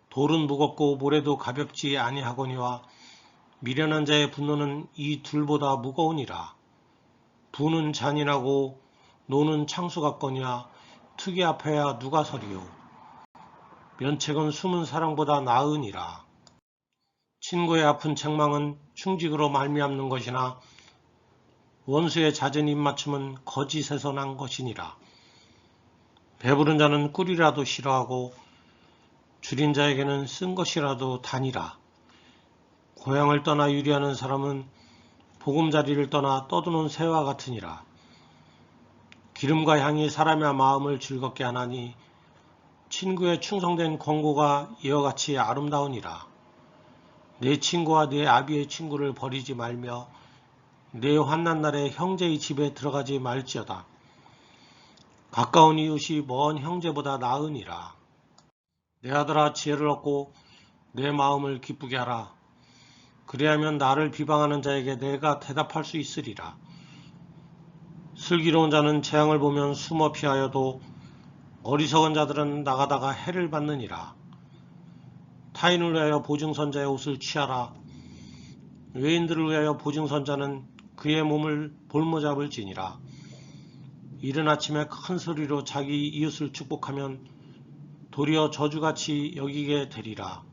돌은 무겁고 모래도 가볍지 아니하거니와 미련한 자의 분노는 이 둘보다 무거우니라. 부는 잔인하고 노는 창수 같거니와 투기 앞에야 누가 서리요. 면책은 숨은 사랑보다 나으니라. 친구의 아픈 책망은 충직으로 말미암는 것이나 원수의 잦은 입맞춤은 거짓에서 난 것이니라. 배부른 자는 꿀이라도 싫어하고 줄인 자에게는 쓴 것이라도 다니라. 고향을 떠나 유리하는 사람은 보금자리를 떠나 떠도는 새와 같으니라. 기름과 향이 사람의 마음을 즐겁게 하나니 친구의 충성된 권고가 이와 같이 아름다우니라. 내 친구와 내 아비의 친구를 버리지 말며 내 환난 날에 형제의 집에 들어가지 말지어다. 가까운 이웃이 먼 형제보다 나으니라. 내 아들아 지혜를 얻고 내 마음을 기쁘게 하라. 그리하면 나를 비방하는 자에게 내가 대답할 수 있으리라. 슬기로운 자는 재앙을 보면 숨어 피하여도 어리석은 자들은 나가다가 해를 받느니라. 타인을 위하여 보증선자의 옷을 취하라. 외인들을 위하여 보증선자는 그의 몸을 볼모 잡을지니라. 이른 아침에 큰 소리로 자기 이웃을 축복하면 도리어 저주같이 여기게 되리라.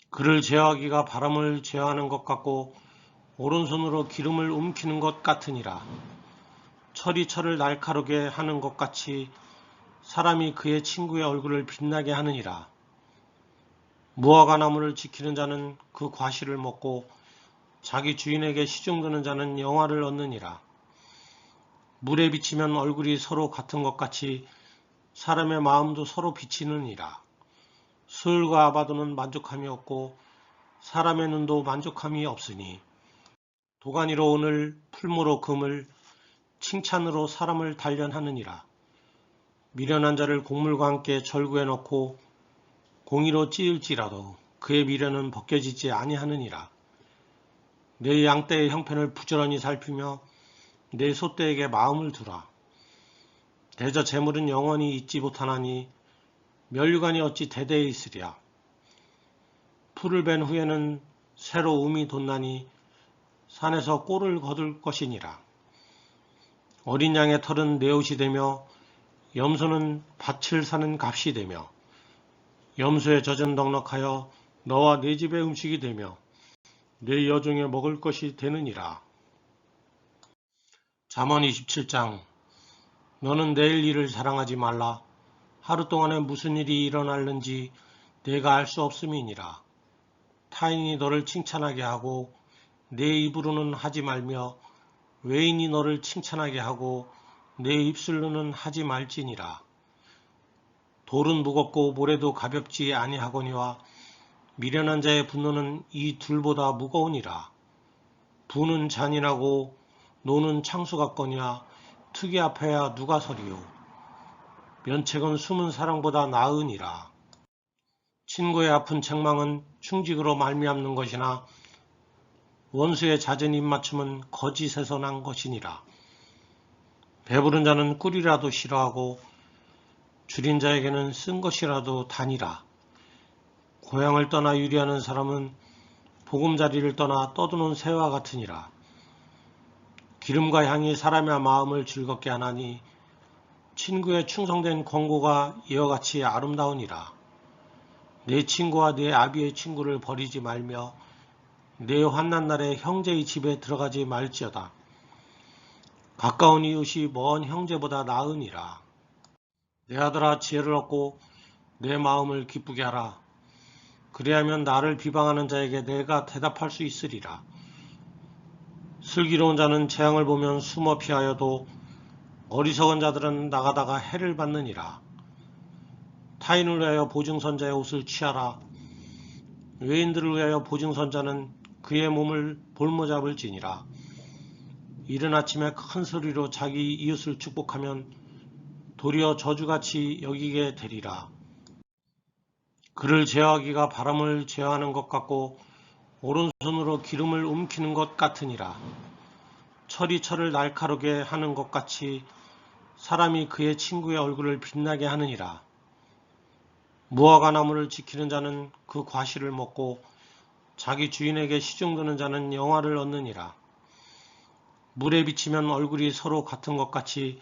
그를 제어하기가 바람을 제어하는 것 같고 오른손으로 기름을 움키는 것 같으니라. 철이 철을 날카롭게 하는 것 같이 사람이 그의 친구의 얼굴을 빛나게 하느니라. 무화과 나무를 지키는 자는 그 과실을 먹고 자기 주인에게 시중드는 자는 영화를 얻느니라. 물에 비치면 얼굴이 서로 같은 것 같이 사람의 마음도 서로 비치느니라. 수을과 아바도는 만족함이 없고 사람의 눈도 만족함이 없으니 도가니로 오늘 풀무로 금을 칭찬으로 사람을 단련하느니라. 미련한 자를 곡물과 함께 절구에 넣고 공의로 찌을지라도 그의 미련은 벗겨지지 아니하느니라. 내 양떼의 형편을 부지런히 살피며 내 소떼에게 마음을 두라. 대저 재물은 영원히 있지 못하나니 면류관이 어찌 대대에 있으랴. 풀을 벤 후에는 새로 움이 돋나니 산에서 꼴을 거둘 것이니라. 어린 양의 털은 내 옷이 되며 염소는 밭을 사는 값이 되며 염소의 젖은 넉넉하여 너와 내 집의 음식이 되며 내 여종의 먹을 것이 되느니라. 잠언 27장. 너는 내일 일을 자랑하지 말라. 하루 동안에 무슨 일이 일어날는지 내가 알 수 없음이니라. 타인이 너를 칭찬하게 하고 내 입으로는 하지 말며 외인이 너를 칭찬하게 하고 내 입술로는 하지 말지니라. 돌은 무겁고 모래도 가볍지 아니하거니와 미련한 자의 분노는 이 둘보다 무거우니라. 부는 잔인하고 노는 창수 같거니와 투기 앞에야 누가 서리요. 면책은 숨은 사랑보다 나으니라. 친구의 아픈 책망은 충직으로 말미암는 것이나 원수의 잦은 입맞춤은 거짓에서 난 것이니라. 배부른 자는 꿀이라도 싫어하고 줄인 자에게는 쓴 것이라도 다니라. 고향을 떠나 유리하는 사람은 보금자리를 떠나 떠드는 새와 같으니라. 기름과 향이 사람의 마음을 즐겁게 하나니 친구의 충성된 권고가 이와 같이 아름다우니라. 내 친구와 내 아비의 친구를 버리지 말며 내 환난 날에 형제의 집에 들어가지 말지어다. 가까운 이웃이 먼 형제보다 나으니라. 내 아들아, 지혜를 얻고 내 마음을 기쁘게 하라. 그리하면 나를 비방하는 자에게 내가 대답할 수 있으리라. 슬기로운 자는 재앙을 보면 숨어 피하여도 어리석은 자들은 나가다가 해를 받느니라. 타인을 위하여 보증선자의 옷을 취하라. 외인들을 위하여 보증선자는 그의 몸을 볼모잡을지니라. 이른 아침에 큰 소리로 자기 이웃을 축복하면 도리어 저주같이 여기게 되리라. 그를 제어하기가 바람을 제어하는 것 같고 오른손으로 기름을 움키는 것 같으니라. 철이 철을 날카롭게 하는 것 같이 사람이 그의 친구의 얼굴을 빛나게 하느니라. 무화과 나무를 지키는 자는 그 과실을 먹고 자기 주인에게 시중드는 자는 영화를 얻느니라. 물에 비치면 얼굴이 서로 같은 것 같이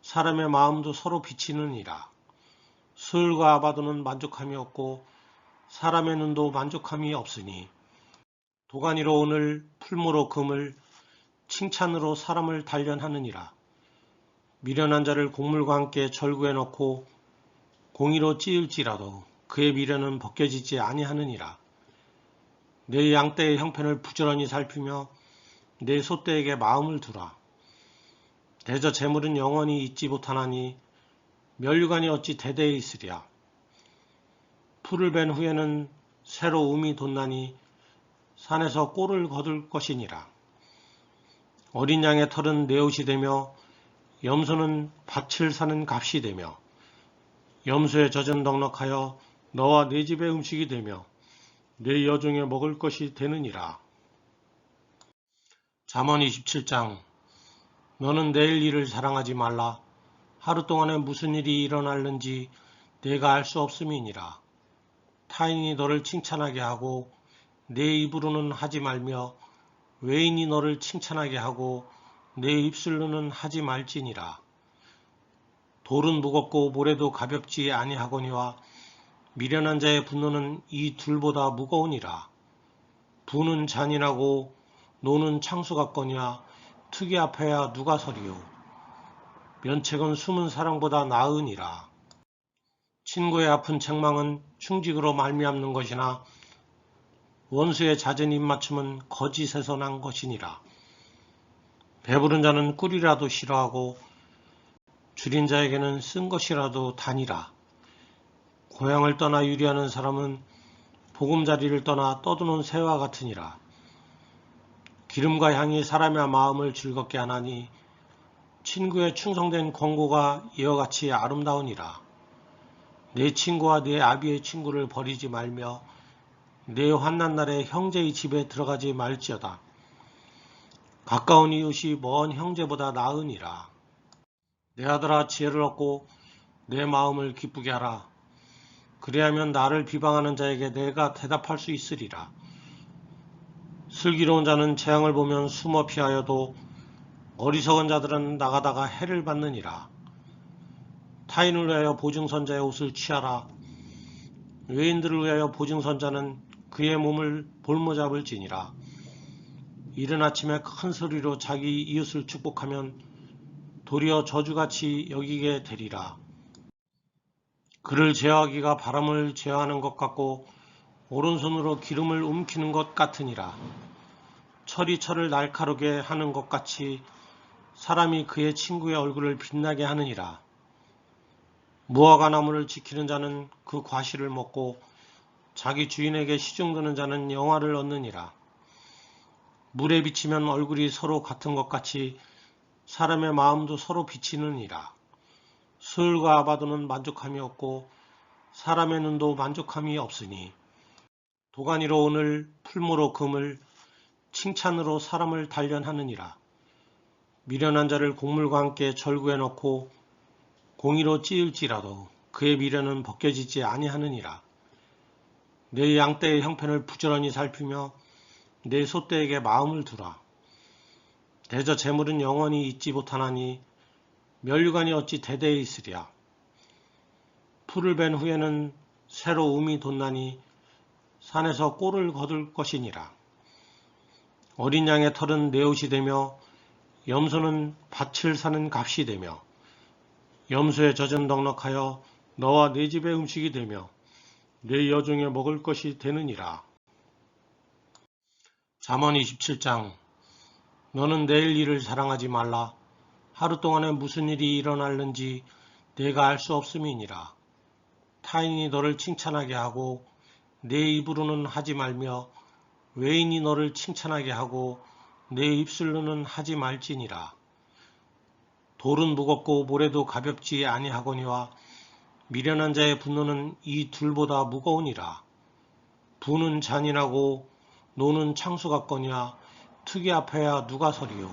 사람의 마음도 서로 비치느니라. 수을과 아바도는 만족함이 없고 사람의 눈도 만족함이 없으니 도가니로 오늘 풀무로 금을 칭찬으로 사람을 단련하느니라. 미련한 자를 곡물과 함께 절구에 넣고 공의로 찌을지라도 그의 미련은 벗겨지지 아니하느니라. 내 양떼의 형편을 부지런히 살피며 내 소떼에게 마음을 두라. 대저 재물은 영원히 잊지 못하나니 면류관이 어찌 대대에 있으랴. 풀을 벤 후에는 새로 음이 돋나니 산에서 꼴을 거둘 것이니라. 어린 양의 털은 내 옷이 되며 염소는 밭을 사는 값이 되며 염소의 젖은 넉넉하여 너와 내 집의 음식이 되며 내 여종의 먹을 것이 되느니라. 잠언 27장. 너는 내일 일을 사랑하지 말라. 하루 동안에 무슨 일이 일어날는지 내가 알 수 없음이니라. 타인이 너를 칭찬하게 하고 내 입으로는 하지 말며 외인이 너를 칭찬하게 하고 내 입술로는 하지 말지니라. 돌은 무겁고 모래도 가볍지 아니하거니와 미련한 자의 분노는 이 둘보다 무거우니라. 부는 잔인하고 노는 창수 같거니와 투기 앞에야 누가 서리요. 면책은 숨은 사랑보다 나으니라. 친구의 아픈 책망은 충직으로 말미암는 것이나 원수의 잦은 입맞춤은 거짓에서 난 것이니라. 배부른 자는 꿀이라도 싫어하고 줄인 자에게는 쓴 것이라도 다니라. 고향을 떠나 유리하는 사람은 보금자리를 떠나 떠드는 새와 같으니라. 기름과 향이 사람의 마음을 즐겁게 하나니 친구의 충성된 권고가 이와 같이 아름다우니라. 내 친구와 내 아비의 친구를 버리지 말며 내 환난 날에 형제의 집에 들어가지 말지어다. 가까운 이웃이 먼 형제보다 나으니라. 내 아들아, 지혜를 얻고 내 마음을 기쁘게 하라. 그리하면 나를 비방하는 자에게 내가 대답할 수 있으리라. 슬기로운 자는 재앙을 보면 숨어 피하여도 어리석은 자들은 나가다가 해를 받느니라. 타인을 위하여 보증선자의 옷을 취하라. 외인들을 위하여 보증선자는 그의 몸을 볼모잡을지니라. 이른 아침에 큰 소리로 자기 이웃을 축복하면 도리어 저주같이 여기게 되리라. 그를 제어하기가 바람을 제어하는 것 같고 오른손으로 기름을 움키는 것 같으니라. 철이 철을 날카롭게 하는 것 같이 사람이 그의 친구의 얼굴을 빛나게 하느니라. 무화과 나무를 지키는 자는 그 과실을 먹고 자기 주인에게 시중드는 자는 영화를 얻느니라. 물에 비치면 얼굴이 서로 같은 것 같이 사람의 마음도 서로 비치느니라. 수을과 아바도는 만족함이 없고 사람의 눈도 만족함이 없으니 도가니로 오늘 풀무로 금을 칭찬으로 사람을 단련하느니라. 미련한 자를 곡물과 함께 절구에 넣고 공의로 찌을지라도 그의 미련은 벗겨지지 아니하느니라. 내 양떼의 형편을 부지런히 살피며 내 소떼에게 마음을 두라. 대저 재물은 영원히 있지 못하나니 멸류관이 어찌 대대에 있으랴. 풀을 벤 후에는 새로 움이 돋나니 산에서 꼴을 거둘 것이니라. 어린 양의 털은 내 옷이 되며 염소는 밭을 사는 값이 되며 염소의 젖은 넉넉하여 너와 내 집의 음식이 되며 내 여종의 먹을 것이 되느니라. 잠언 27장. 너는 내일 일을 자랑하지 말라. 하루 동안에 무슨 일이 일어날는지 내가 알 수 없음이니라. 타인이 너를 칭찬하게 하고 내 입으로는 하지 말며 외인이 너를 칭찬하게 하고 내 입술로는 하지 말지니라. 돌은 무겁고 모래도 가볍지 아니하거니와 미련한 자의 분노는 이 둘보다 무거우니라. 부는 잔인하고 노는 창수 같거니와 투기 앞에야 누가 서리요.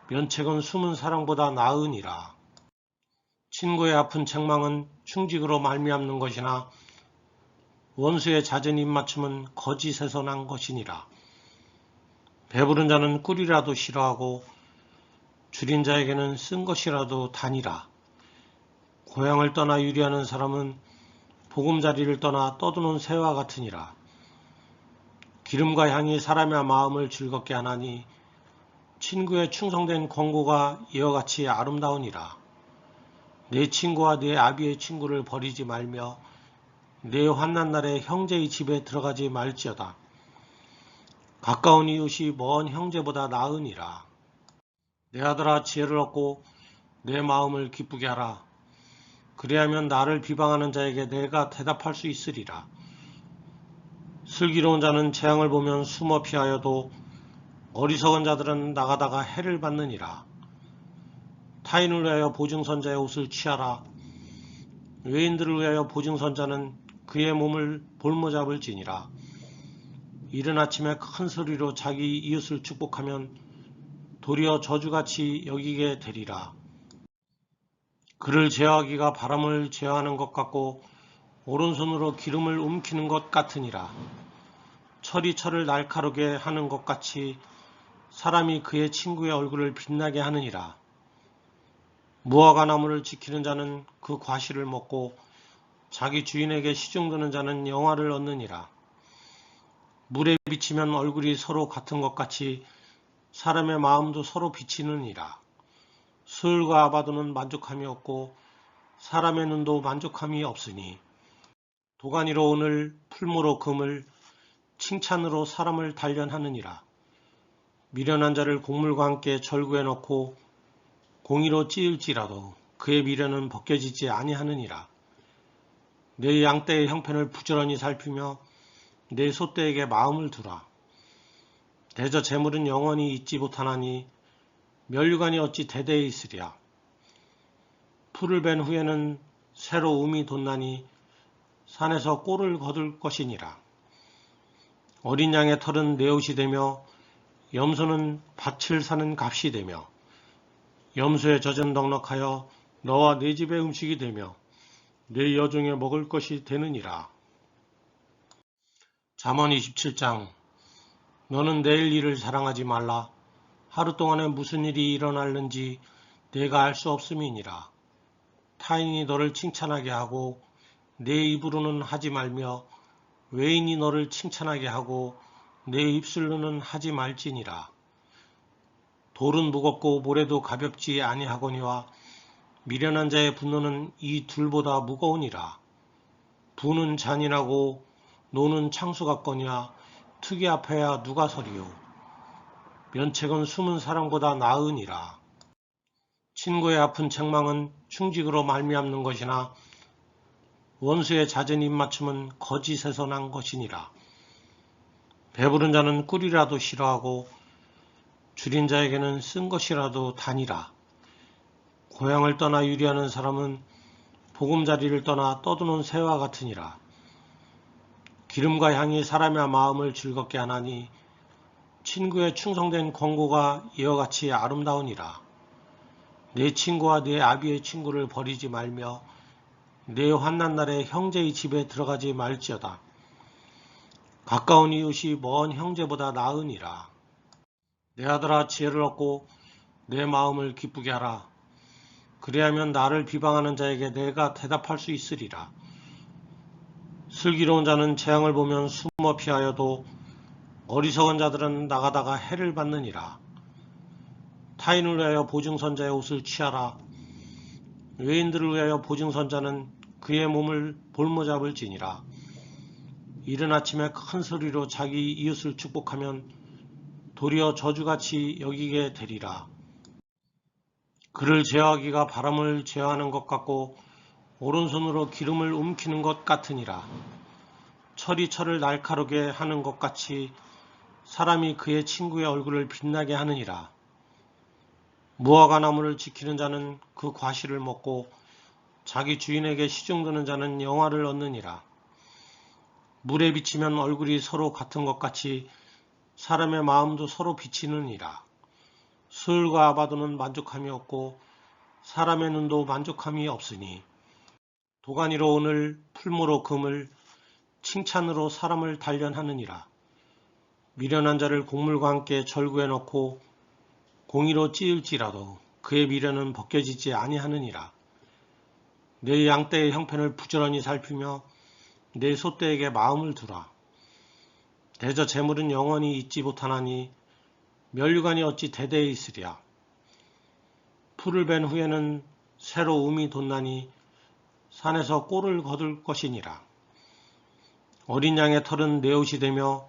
면책은 숨은 사랑보다 나으니라. 친구의 아픈 책망은 충직으로 말미암는 것이나 원수의 잦은 입맞춤은 거짓에서 난 것이니라. 배부른 자는 꿀이라도 싫어하고 줄인 자에게는 쓴 것이라도 다니라. 고향을 떠나 유리하는 사람은 보금자리를 떠나 떠도는 새와 같으니라. 기름과 향이 사람의 마음을 즐겁게 하나니 친구의 충성된 권고가 이와 같이 아름다우니라. 내 친구와 내 아비의 친구를 버리지 말며 내 환난 날에 형제의 집에 들어가지 말지어다. 가까운 이웃이 먼 형제보다 나으니라. 내 아들아, 지혜를 얻고 내 마음을 기쁘게 하라. 그리하면 나를 비방하는 자에게 내가 대답할 수 있으리라. 슬기로운 자는 재앙을 보면 숨어 피하여도 어리석은 자들은 나가다가 해를 받느니라. 타인을 위하여 보증선자의 옷을 취하라. 외인들을 위하여 보증선자는 그의 몸을 볼모잡을지니라. 이른 아침에 큰 소리로 자기 이웃을 축복하면 도리어 저주같이 여기게 되리라. 그를 제어하기가 바람을 제어하는 것 같고 오른손으로 기름을 움키는 것 같으니라. 철이 철을 날카롭게 하는 것 같이 사람이 그의 친구의 얼굴을 빛나게 하느니라. 무화과 나무를 지키는 자는 그 과실을 먹고 자기 주인에게 시중드는 자는 영화를 얻느니라. 물에 비치면 얼굴이 서로 같은 것 같이 사람의 마음도 서로 비치느니라. 수을과 아바도는 만족함이 없고 사람의 눈도 만족함이 없으니 도가니로 오늘 풀무로 금을 칭찬으로 사람을 단련하느니라. 미련한 자를 곡물과 함께 절구에 넣고 공의로 찌을지라도 그의 미련은 벗겨지지 아니하느니라. 내 양떼의 형편을 부지런히 살피며 내 소떼에게 마음을 두라. 대저 재물은 영원히 있지 못하나니 멸류관이 어찌 대대에 있으랴. 풀을 벤 후에는 새로 움이 돋나니 산에서 꼴을 거둘 것이니라. 어린 양의 털은 내 옷이 되며 염소는 밭을 사는 값이 되며 염소의 젖은 넉넉하여 너와 내 집의 음식이 되며 내 여종의 먹을 것이 되느니라. 잠언 27장. 너는 내일 일을 자랑하지 말라. 하루 동안에 무슨 일이 일어날는지 내가 알 수 없음이니라. 타인이 너를 칭찬하게 하고 내 입으로는 하지 말며 외인이 너를 칭찬하게 하고 내 입술로는 하지 말지니라. 돌은 무겁고 모래도 가볍지 아니하거니와 미련한 자의 분노는 이 둘보다 무거우니라. 부는 잔인하고 노는 창수 같거니와 투기 앞에야 누가 서리요. 면책은 숨은 사랑보다 나으니라. 친구의 아픈 책망은 충직으로 말미암는 것이나 원수의 잦은 입맞춤은 거짓에서 난 것이니라. 배부른 자는 꿀이라도 싫어하고 줄인 자에게는 쓴 것이라도 다니라. 고향을 떠나 유리하는 사람은 보금자리를 떠나 떠드는 새와 같으니라. 기름과 향이 사람의 마음을 즐겁게 하나니 친구의 충성된 권고가 이와 같이 아름다우니라. 내 친구와 내 아비의 친구를 버리지 말며 내 환난 날에 형제의 집에 들어가지 말지어다. 가까운 이웃이 먼 형제보다 나으니라. 내 아들아, 지혜를 얻고 내 마음을 기쁘게 하라. 그리하면 나를 비방하는 자에게 내가 대답할 수 있으리라. 슬기로운 자는 재앙을 보면 숨어 피하여도 어리석은 자들은 나가다가 해를 받느니라. 타인을 위하여 보증선자의 옷을 취하라. 외인들을 위하여 보증선자는 그의 몸을 볼모잡을지니라. 이른 아침에 큰 소리로 자기 이웃을 축복하면 도리어 저주같이 여기게 되리라. 그를 제어하기가 바람을 제어하는 것 같고 오른손으로 기름을 움키는 것 같으니라. 철이 철을 날카롭게 하는 것 같이 사람이 그의 친구의 얼굴을 빛나게 하느니라. 무화과 나무를 지키는 자는 그 과실을 먹고 자기 주인에게 시중드는 자는 영화를 얻느니라. 물에 비치면 얼굴이 서로 같은 것 같이 사람의 마음도 서로 비치느니라. 수을과 아바도는 만족함이 없고 사람의 눈도 만족함이 없으니 도가니로 오늘 풀무로 금을 칭찬으로 사람을 단련하느니라. 미련한 자를 곡물과 함께 절구에 넣고 공의로 찌을지라도 그의 미련은 벗겨지지 아니하느니라. 내 양떼의 형편을 부지런히 살피며 내 소떼에게 마음을 두라. 대저 재물은 영원히 있지 못하나니 면류관이 어찌 대대에 있으랴. 풀을 벤 후에는 새로 움이 돋나니 산에서 꼴을 거둘 것이니라. 어린 양의 털은 내 옷이 되며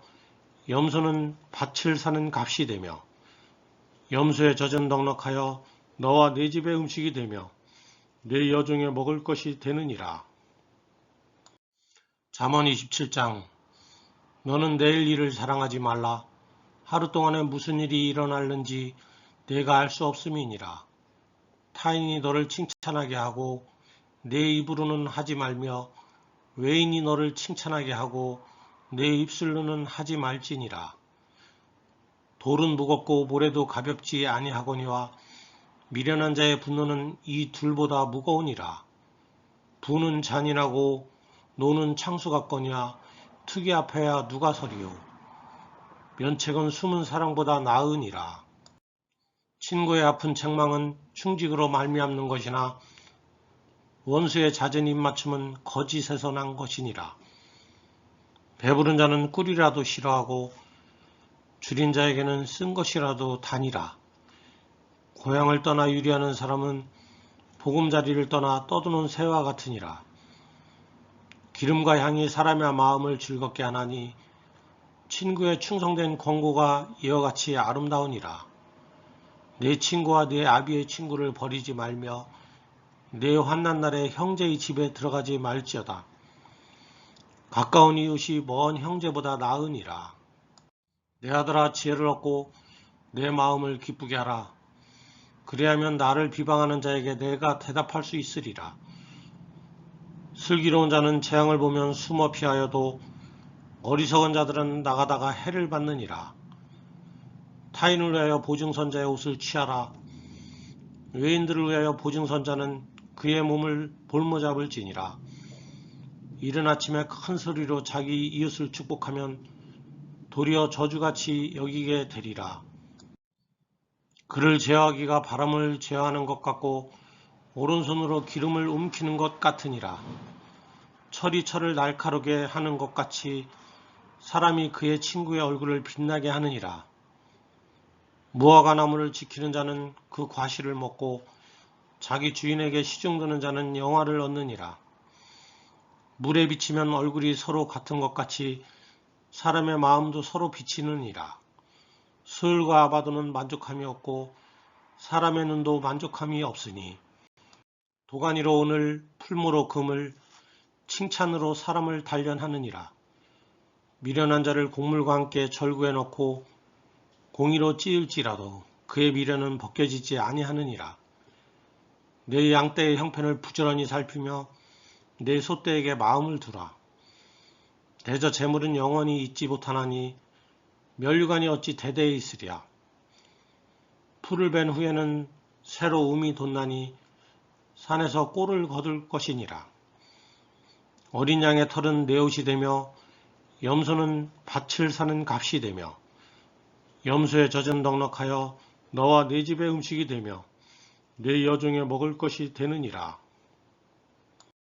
염소는 밭을 사는 값이 되며 염소의 젖은 넉넉하여 너와 내 집의 음식이 되며 내 여종의 먹을 것이 되느니라. 잠언 27장. 너는 내일 일을 자랑하지 말라. 하루 동안에 무슨 일이 일어날는지 내가 알 수 없음이니라. 타인이 너를 칭찬하게 하고 내 입으로는 하지 말며 외인이 너를 칭찬하게 하고 내 입술로는 하지 말지니라. 돌은 무겁고 모래도 가볍지 아니하거니와 미련한 자의 분노는 이 둘보다 무거우니라. 부는 잔인하고 노는 창수 같거니와 투기 앞에야 누가 서리요. 면책은 숨은 사랑보다 나으니라. 친구의 아픈 책망은 충직으로 말미암는 것이나 원수의 잦은 입맞춤은 거짓에서 난 것이니라. 배부른 자는 꿀이라도 싫어하고 줄인 자에게는 쓴 것이라도 다니라. 고향을 떠나 유리하는 사람은 보금자리를 떠나 떠드는 새와 같으니라. 기름과 향이 사람의 마음을 즐겁게 하나니 친구의 충성된 권고가 이와 같이 아름다우니라. 내 친구와 내 아비의 친구를 버리지 말며 내 환난 날에 형제의 집에 들어가지 말지어다. 가까운 이웃이 먼 형제보다 나으니라. 내 아들아, 지혜를 얻고 내 마음을 기쁘게 하라. 그리하면 나를 비방하는 자에게 내가 대답할 수 있으리라. 슬기로운 자는 재앙을 보면 숨어 피하여도 어리석은 자들은 나가다가 해를 받느니라. 타인을 위하여 보증선자의 옷을 취하라. 외인들을 위하여 보증선자는 그의 몸을 볼모잡을지니라. 이른 아침에 큰 소리로 자기 이웃을 축복하면 도리어 저주같이 여기게 되리라. 그를 제어하기가 바람을 제어하는 것 같고 오른손으로 기름을 움키는 것 같으니라. 철이 철을 날카롭게 하는 것 같이 사람이 그의 친구의 얼굴을 빛나게 하느니라. 무화과 나무를 지키는 자는 그 과실을 먹고 자기 주인에게 시중드는 자는 영화를 얻느니라. 물에 비치면 얼굴이 서로 같은 것 같이 사람의 마음도 서로 비치느니라. 스을과 아바도는 만족함이 없고 사람의 눈도 만족함이 없으니 도가니로 오늘 풀무로 금을 칭찬으로 사람을 단련하느니라. 미련한 자를 곡물과 함께 절구해 넣고 공의로 찌을지라도 그의 미련은 벗겨지지 아니하느니라. 내 양떼의 형편을 부지런히 살피며 내 소떼에게 마음을 두라. 대저 재물은 영원히 있지 못하나니 면류관이 어찌 대대에 있으랴. 풀을 벤 후에는 새로 음이 돋나니 산에서 꼴을 거둘 것이니라. 어린 양의 털은 내 옷이 되며 염소는 밭을 사는 값이 되며 염소의 젖은 넉넉하여 너와 내 집의 음식이 되며 내 여종의 먹을 것이 되느니라.